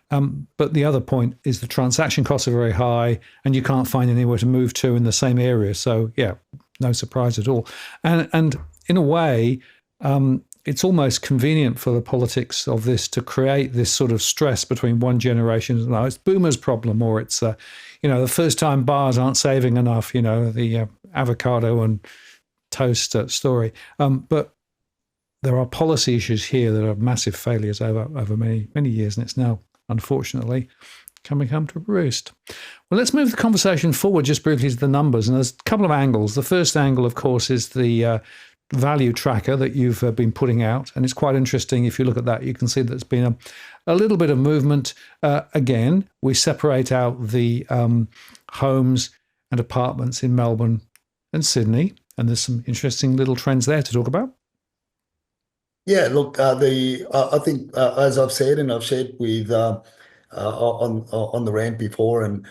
But the other point is the transaction costs are very high, and you can't find anywhere to move to in the same area. So yeah, no surprise at all. And in a way, it's almost convenient for the politics of this to create this sort of stress between one generation and another. It's boomers' problem, or it's the first-time buyers aren't saving enough. The avocado and toast story. But there are policy issues here that are massive failures over many years, and it's now, unfortunately, coming home to roost. Well, let's move the conversation forward just briefly to the numbers. And there's a couple of angles. The first angle, of course, is the value tracker that you've been putting out. And it's quite interesting. If you look at that, you can see that there's been a little bit of movement. Again, we separate out the homes and apartments in Melbourne and Sydney. And there's some interesting little trends there to talk about.
Yeah, look, I think, as I've said and I've shared with on the rant before, and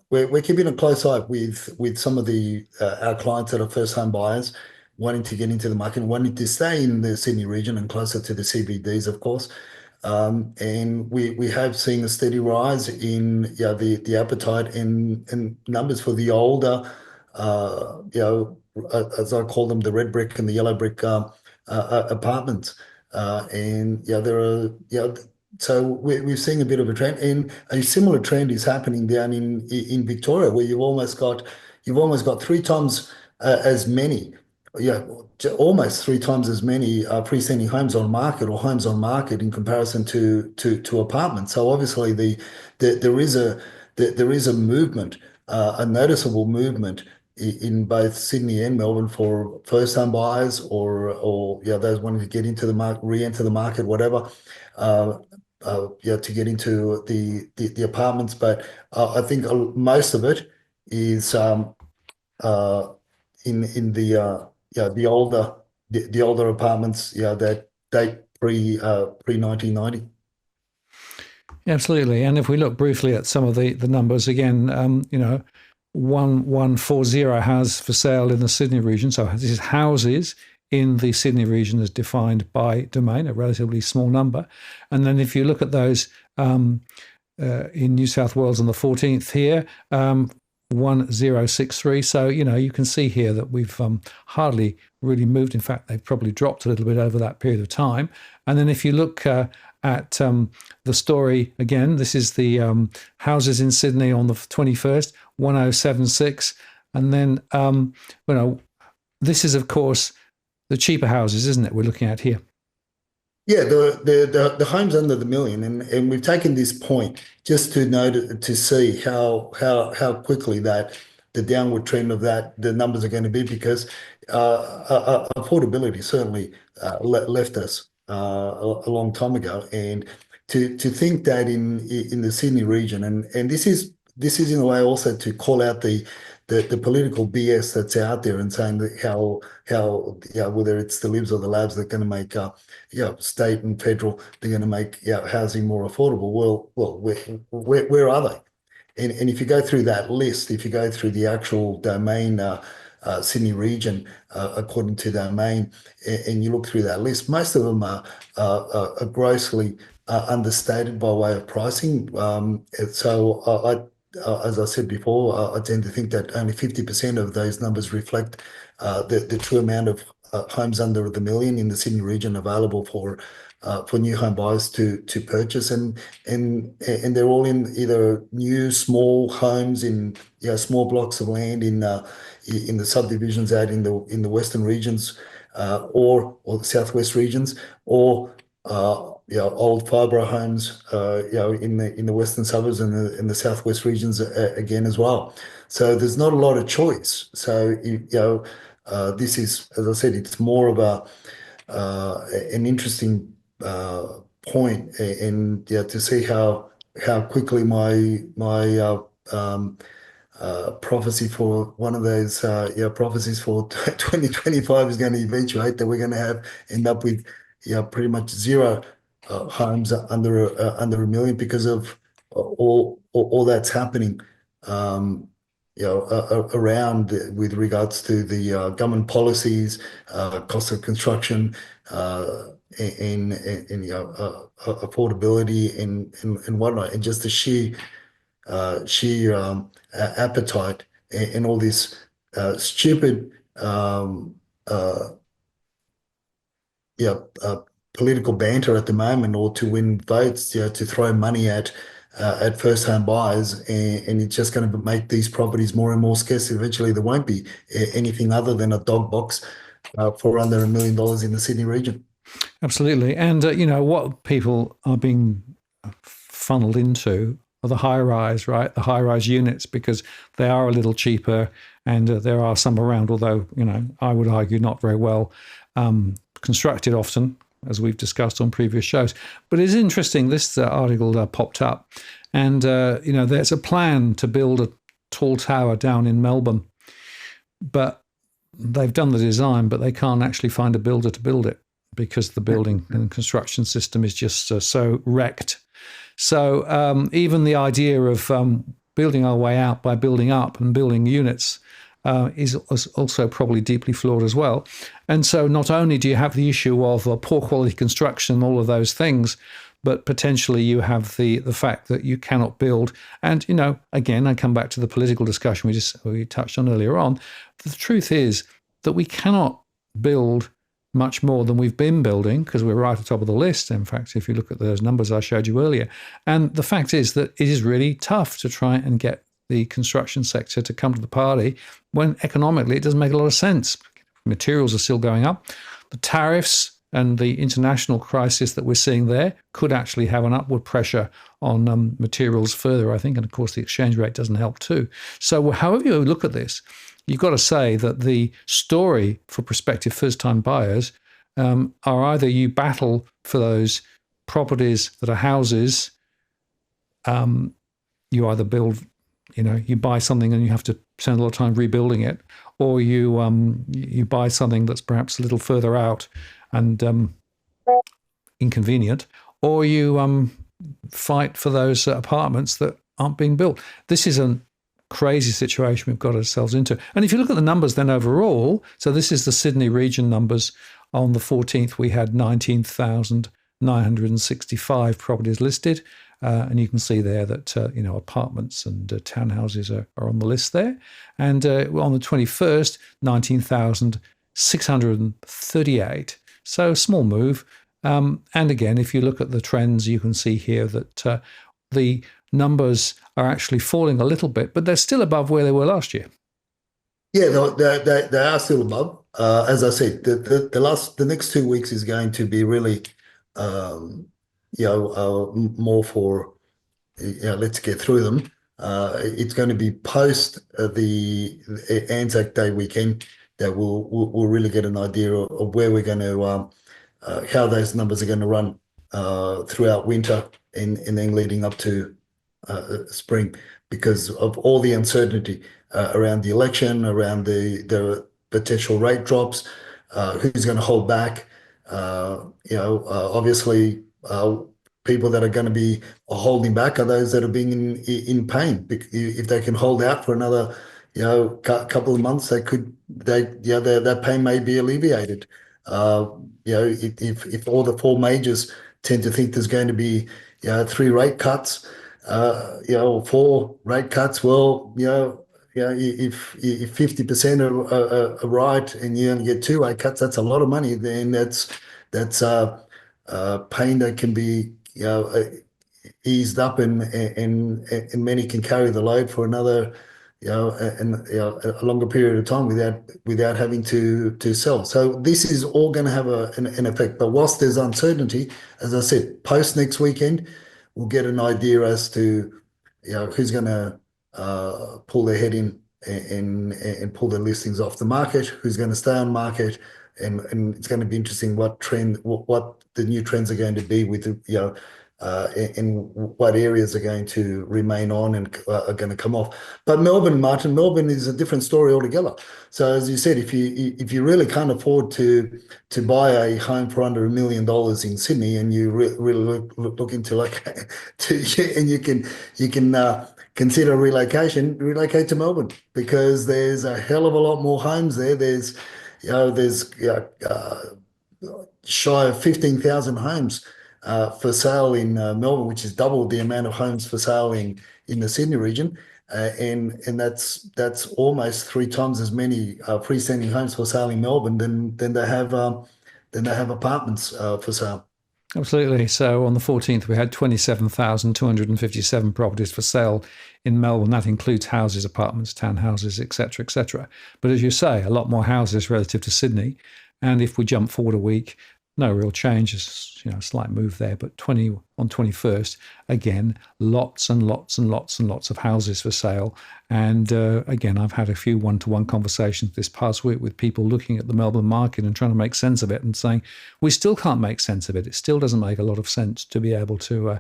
we're keeping a close eye with some of the our clients that are first home buyers wanting to get into the market, wanting to stay in the Sydney region and closer to the CBDs, of course. And we have seen a steady rise in the appetite and numbers for the older, as I call them, the red brick and the yellow brick apartments. And there are, so we're seeing a bit of a trend, and a similar trend is happening down in Victoria, where you've almost got 3 times as many, almost 3 times as many freestanding homes on market or homes on market in comparison to apartments. So obviously there is a movement, a noticeable movement in both Sydney and Melbourne for first-time buyers or those wanting to get into the market, re-enter the market, whatever, to get into the apartments. But I think most of it is in the older apartments, that date pre 1990.
Absolutely. And if we look briefly at some of the numbers again, 1140 has for sale in the Sydney region. So this is houses in the Sydney region as defined by domain, a relatively small number. And then if you look at those in New South Wales on the 14th here, 1063. So, you can see here that we've hardly really moved. In fact, they've probably dropped a little bit over that period of time. And then if you look at the story again, this is the houses in Sydney on the 21st, 1076. And then, this is, of course, the cheaper houses, isn't it, we're looking at here?
Yeah, the homes under the million, and we've taken this point just to see how quickly that the downward trend of that the numbers are going to be, because affordability certainly left us a long time ago, and to think that in the Sydney region, and this is in a way also to call out the the political BS that's out there and saying that whether it's the libs or the labs that are going to make state and federal, they're going to make housing more affordable. Well, where are they? And if you go through that list, if you go through the actual domain, Sydney region, according to domain, and you look through that list, most of them are grossly understated by way of pricing. So as I said before, I tend to think that only 50% of those numbers reflect the true amount of homes under the million in the Sydney region available for new home buyers to purchase, and they're all in either new small homes in small blocks of land in the subdivisions out in the western regions, or the southwest regions, or old fibro homes in the western suburbs and the southwest regions again as well. So there's not a lot of choice. So this is, as I said, it's more of an interesting point, and to see how quickly my prophecy for one of those prophecies for 2025 is going to eventuate, that we're going to end up with pretty much zero homes under a million because of all that's happening around with regards to the government policies, cost of construction, and affordability and whatnot, and just the sheer appetite and all this stupid yeah political banter at the moment, or to win votes, to throw money at first home buyers, and it's just going to make these properties more and more scarce. Eventually, there won't be anything other than a dog box for under $1 million in the Sydney region.
Absolutely. And, what people are being funneled into are the high rise, right? The high rise units, because they are a little cheaper, and there are some around, although, I would argue not very well constructed often, as we've discussed on previous shows. But it's interesting, this article popped up, and, there's a plan to build a tall tower down in Melbourne, but they've done the design, but they can't actually find a builder to build it, because the building and construction system is just so wrecked. So even the idea of building our way out by building up and building units is also probably deeply flawed as well. And so not only do you have the issue of poor quality construction and all of those things, but potentially you have the fact that you cannot build. And, again, I come back to the political discussion we touched on earlier on. The truth is that we cannot build much more than we've been building, because we're right at the top of the list. In fact, if you look at those numbers I showed you earlier, and the fact is that it is really tough to try and get the construction sector to come to the party when economically it doesn't make a lot of sense. Materials are still going up. The tariffs and the international crisis that we're seeing there could actually have an upward pressure on materials further, I think. And of course, the exchange rate doesn't help too. So however you look at this, you've got to say that the story for prospective first-time buyers are either you battle for those properties that are houses, you either build, you buy something and you have to spend a lot of time rebuilding it, or you buy something that's perhaps a little further out and inconvenient, or you fight for those apartments that aren't being built. This is a crazy situation we've got ourselves into. And if you look at the numbers then overall, so this is the Sydney region numbers. On the 14th, we had 19,965 properties listed. And you can see there that, apartments and townhouses are on the list there. And on the 21st, 19,638. So small move. And again, if you look at the trends, you can see here that the numbers are actually falling a little bit, but they're still above where they were last year.
Yeah, they are still above. As I said, the next 2 weeks is going to be really, more for, let's get through them. It's going to be post the Anzac Day weekend that we'll really get an idea of where we're going to, how those numbers are going to run throughout winter, and then leading up to spring because of all the uncertainty around the election, around the potential rate drops, who's going to hold back. Obviously, people that are going to be holding back are those that are being in pain. If they can hold out for another, couple of months, that pain may be alleviated. If all the four majors tend to think there's going to be, three rate cuts, or four rate cuts, well, if 50% are right and you only get two rate cuts, that's a lot of money. Then that's pain that can be eased up and many can carry the load for another a longer period of time without having to sell. So this is all going to have an effect. But whilst there's uncertainty, as I said, post next weekend, we'll get an idea as to who's going to pull their head in and pull their listings off the market, who's going to stay on market, and it's going to be interesting what the new trends are going to be with and what areas are going to remain on and are going to come off. But Melbourne is a different story altogether. So as you said, if you really can't afford to buy a home for under $1 million in Sydney, and you really look into and you can consider relocate to Melbourne, because there's a hell of a lot more homes there. There's shy of 15,000 homes for sale in Melbourne, which is double the amount of homes for sale in the Sydney region, and that's almost three times as many freestanding homes for sale in Melbourne than they have apartments for sale.
Absolutely. So on the 14th, we had 27,257 properties for sale in Melbourne. That includes houses, apartments, townhouses, etc., etc. But as you say, a lot more houses relative to Sydney. And if we jump forward a week, no real change, a slight move there. But on 21st, again, lots and lots and lots and lots of houses for sale. And again, I've had a few one-to-one conversations this past week with people looking at the Melbourne market and trying to make sense of it, and saying we still can't make sense of it. It still doesn't make a lot of sense to be able to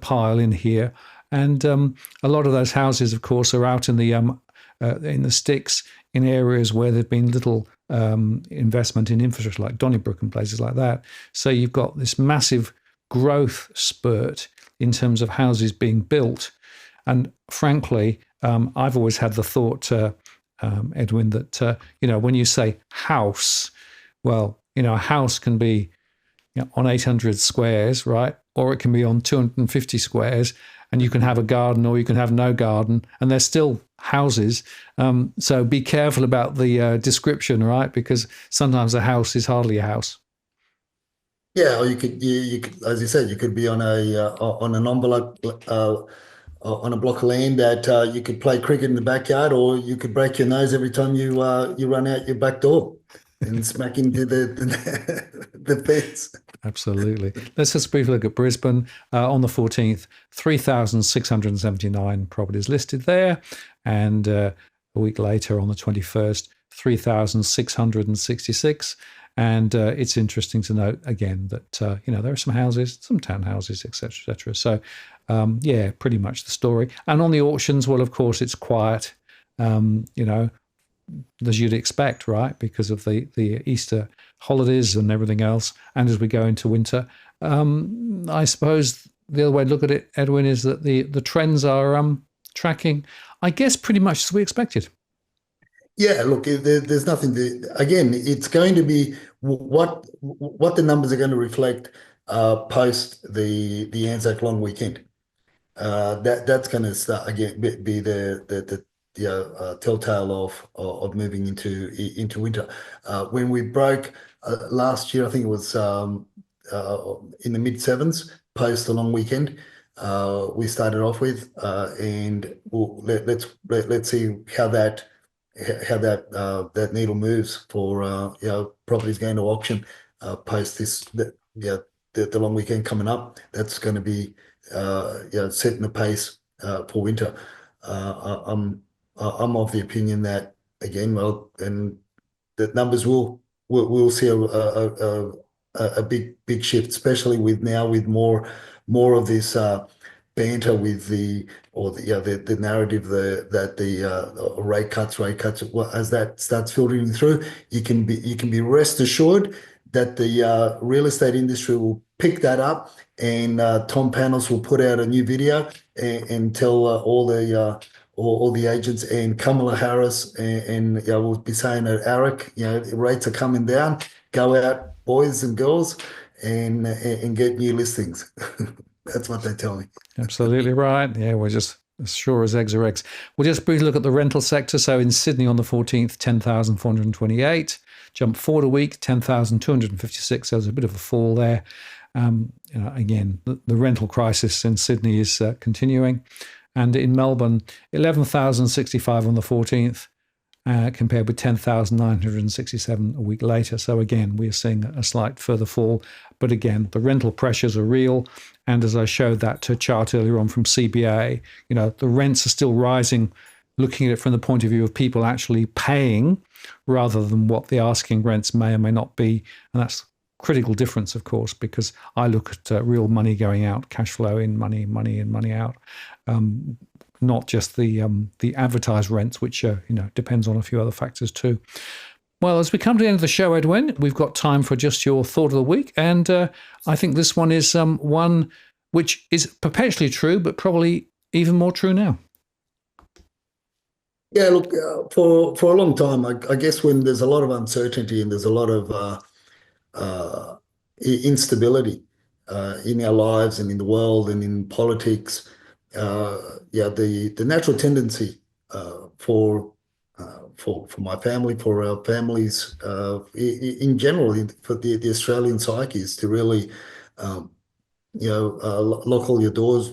pile in here. And a lot of those houses, of course, are out in the sticks, in areas where there've been little investment in infrastructure, like Donnybrook and places like that. So you've got this massive growth spurt in terms of houses being built. And frankly, I've always had the thought, Edwin, that when you say house, well, a house can be on 800 squares, right? Or it can be on 250 squares, and you can have a garden or you can have no garden, and they're still houses. So be careful about the description, right? Because sometimes a house is hardly a house.
Yeah, or you could, as you said, you could be on an envelope on a block of land that you could play cricket in the backyard, or you could break your nose every time you run out your back door and smack into the fence.
Absolutely. Let's just briefly look at Brisbane. On the 14th, 3,679 properties listed there. And a week later, on the 21st, 3,666. And it's interesting to note, again, that, there are some houses, some townhouses, et cetera, et cetera. So, pretty much the story. And on the auctions, well, of course, it's quiet, as you'd expect, right? Because of the Easter holidays and everything else. And as we go into winter, I suppose the other way to look at it, Edwin, is that the trends are tracking, I guess, pretty much as we expected.
Yeah, look, there's nothing to, again, it's going to be what the numbers are going to reflect post the Anzac long weekend. That's going to start again be the telltale of moving into winter. When we broke last year, I think it was in the mid sevens post the long weekend. We started off with, and let's see how that needle moves for properties going to auction post the long weekend coming up. That's going to be setting the pace for winter. I'm of the opinion that, again, and the numbers will see a big shift, especially with more of this banter with the narrative that the rate cuts. Well, as that starts filtering through, you can be rest assured that the real estate industry will pick that up, and Tom Panos will put out a new video and tell all the agents, and Kamala Harris and will be saying at ARIC, rates are coming down. Go out, boys and girls, and get new listings. That's what they tell me.
Absolutely right. Yeah, we're just as sure as eggs are eggs. We'll just briefly look at the rental sector. So in Sydney on the 14th, 10,428. Jump forward a week, 10,256. There was a bit of a fall there. Again, the rental crisis in Sydney is continuing. And in Melbourne, 11,065 on the 14th, compared with 10,967 a week later. So again, we are seeing a slight further fall. But again, the rental pressures are real. And as I showed that chart earlier on from CBA, the rents are still rising, looking at it from the point of view of people actually paying rather than what the asking rents may or may not be. And that's critical difference, of course, because I look at real money going out, cash flow in, money in, money out, not just the advertised rents, which depends on a few other factors too. Well, as we come to the end of the show, Edwin, we've got time for just your thought of the week, and I think this one is one which is perpetually true, but probably even more true now.
Yeah, look, for a long time, I guess when there's a lot of uncertainty and there's a lot of instability in our lives and in the world and in politics, the natural tendency for my family, for our families in general, for the Australian psyche is to really, lock all your doors,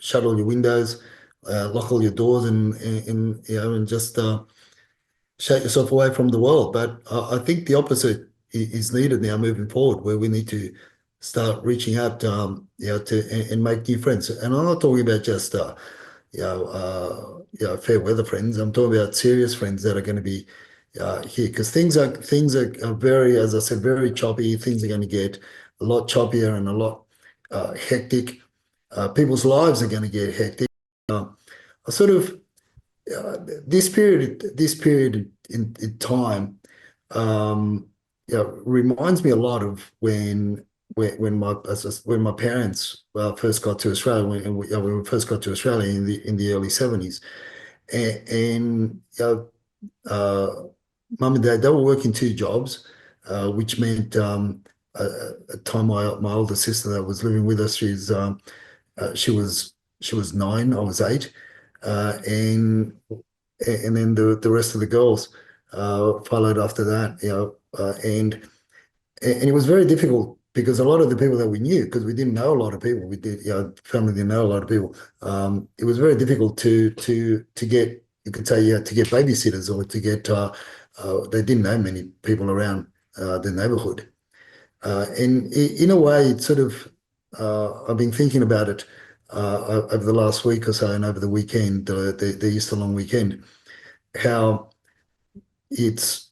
shut all your windows, lock all your doors, and just shut yourself away from the world. But I think the opposite is needed now moving forward, where we need to start reaching out, to and make new friends. And I'm not talking about just fair weather friends. I'm talking about serious friends that are going to be here, because things are very, as I said, very choppy. Things are going to get a lot choppier and a lot hectic. People's lives are going to get hectic. I sort of this period in time, reminds me a lot of when my parents first got to Australia, when we first got to Australia in the early 70s, and mum and dad, they were working two jobs, which meant at the time my older sister that was living with us, she was 9, I was 8, and then the rest of the girls followed after that, and it was very difficult because a lot of the people that we knew, because we didn't know a lot of people, family didn't know a lot of people. It was very difficult to get, you could say, to get babysitters, or to get. They didn't know many people around the neighbourhood, and in a way, it's sort of. I've been thinking about it over the last week or so, and over the weekend, the Easter long weekend, how it's.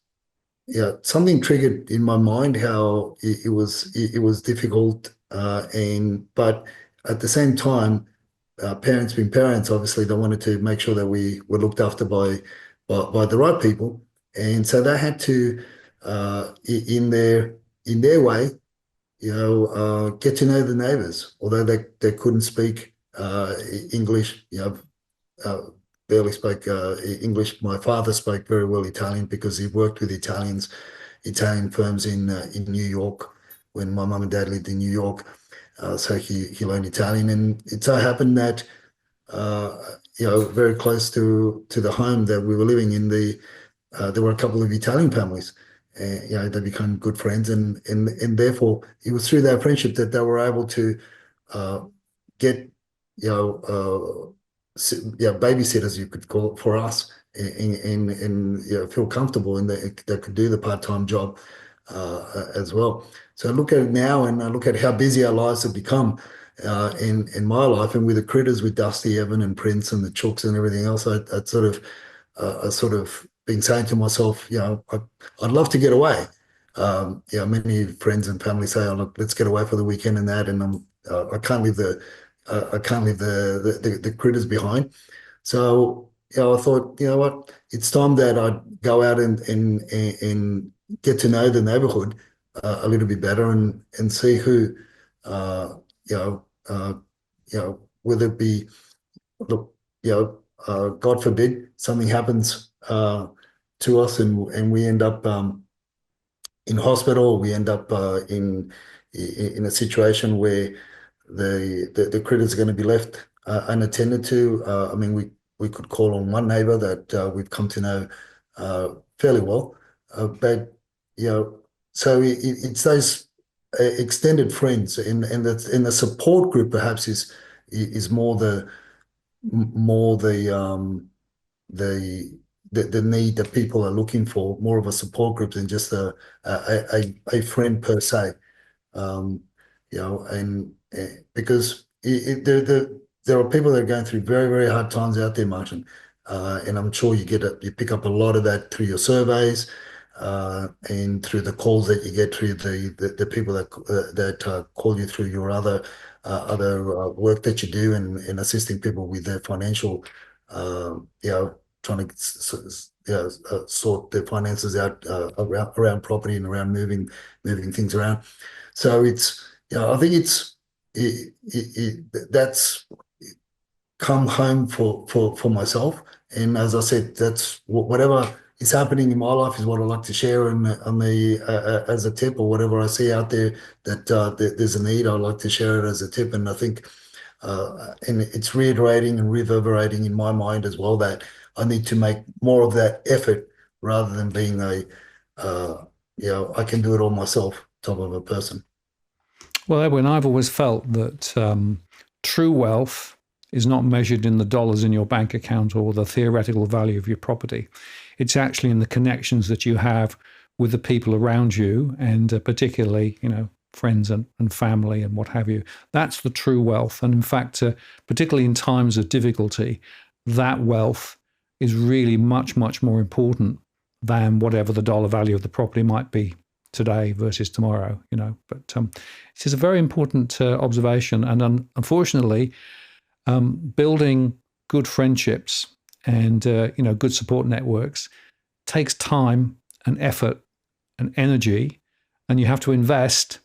Yeah, something triggered in my mind how it was difficult, but at the same time, parents being parents, obviously they wanted to make sure that we were looked after by the right people, and so they had to, in their way, get to know the neighbours, although they couldn't speak English, barely spoke English. My father spoke very well Italian because he worked with Italian firms in New York when my mum and dad lived in New York. So he learned Italian, and it so happened that very close to the home that we were living in, there were a couple of Italian families. They became good friends, and therefore it was through that friendship that they were able to get babysitters, you could call it, for us, and feel comfortable, and they could do the part-time job as well. So I look at it now, and I look at how busy our lives have become in my life, and with the critters, with Dusty, Evan, and Prince, and the chooks, and everything else. I sort of been saying to myself, I'd love to get away. Many friends and family say, "Oh, look, let's get away for the weekend," and that, and I can't live I can't leave the critters behind. So, I thought, you know what, it's time that I'd go out and get to know the neighborhood a little bit better and see who, uh, you know, uh, whether it be, look, God forbid something happens to us and we end up in hospital, we end up in a situation where the critters are going to be left unattended to. I mean, we could call on one neighbor that we've come to know fairly well, but so it's those extended friends, and the support group perhaps is more the the need that people are looking for, more of a support group than just a friend per se. Um, and because there are people that are going through very, very hard times out there, Martin. And I'm sure you pick up a lot of that through your surveys, and through the calls that you get through the people that call you through your other work that you do and assisting people with their financial, trying to sort their finances out around property and around moving things around. So I think that's come home for myself. And as I said, that's whatever is happening in my life is what I like to share on the as a tip, or whatever I see out there that there's a need, I like to share it as a tip. And I think, and it's reiterating and reverberating in my mind as well, that I need to make more of that effort rather than being I can do it all myself type of a person.
Well, Edwin, I've always felt that true wealth is not measured in the dollars in your bank account or the theoretical value of your property. It's actually in the connections that you have with the people around you, and particularly, friends and family and what have you. That's the true wealth. And in fact, particularly in times of difficulty, that wealth is really much, much more important than whatever the dollar value of the property might be today versus tomorrow, But it is a very important observation. And unfortunately, building good friendships and, good support networks takes time and effort and energy, and you have to invest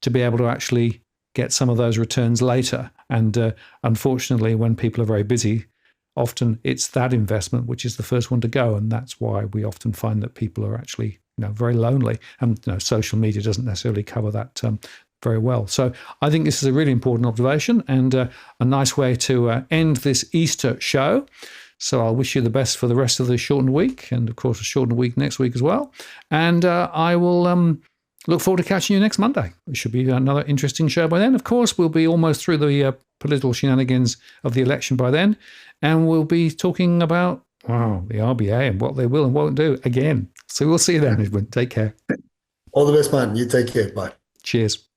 to be able to actually get some of those returns later. And unfortunately, when people are very busy, often it's that investment which is the first one to go. And that's why we often find that people are actually, very lonely. And social media doesn't necessarily cover that very well. So I think this is a really important observation and a nice way to end this Easter show. So I'll wish you the best for the rest of the shortened week, and of course a shortened week next week as well. And I will look forward to catching you next Monday. It should be another interesting show by then. Of course, we'll be almost through the political shenanigans of the election by then, and we'll be talking about the RBA and what they will and won't do again. So we'll see you then, Edwin. Take care.
All the best, man. You take care. Bye.
Cheers.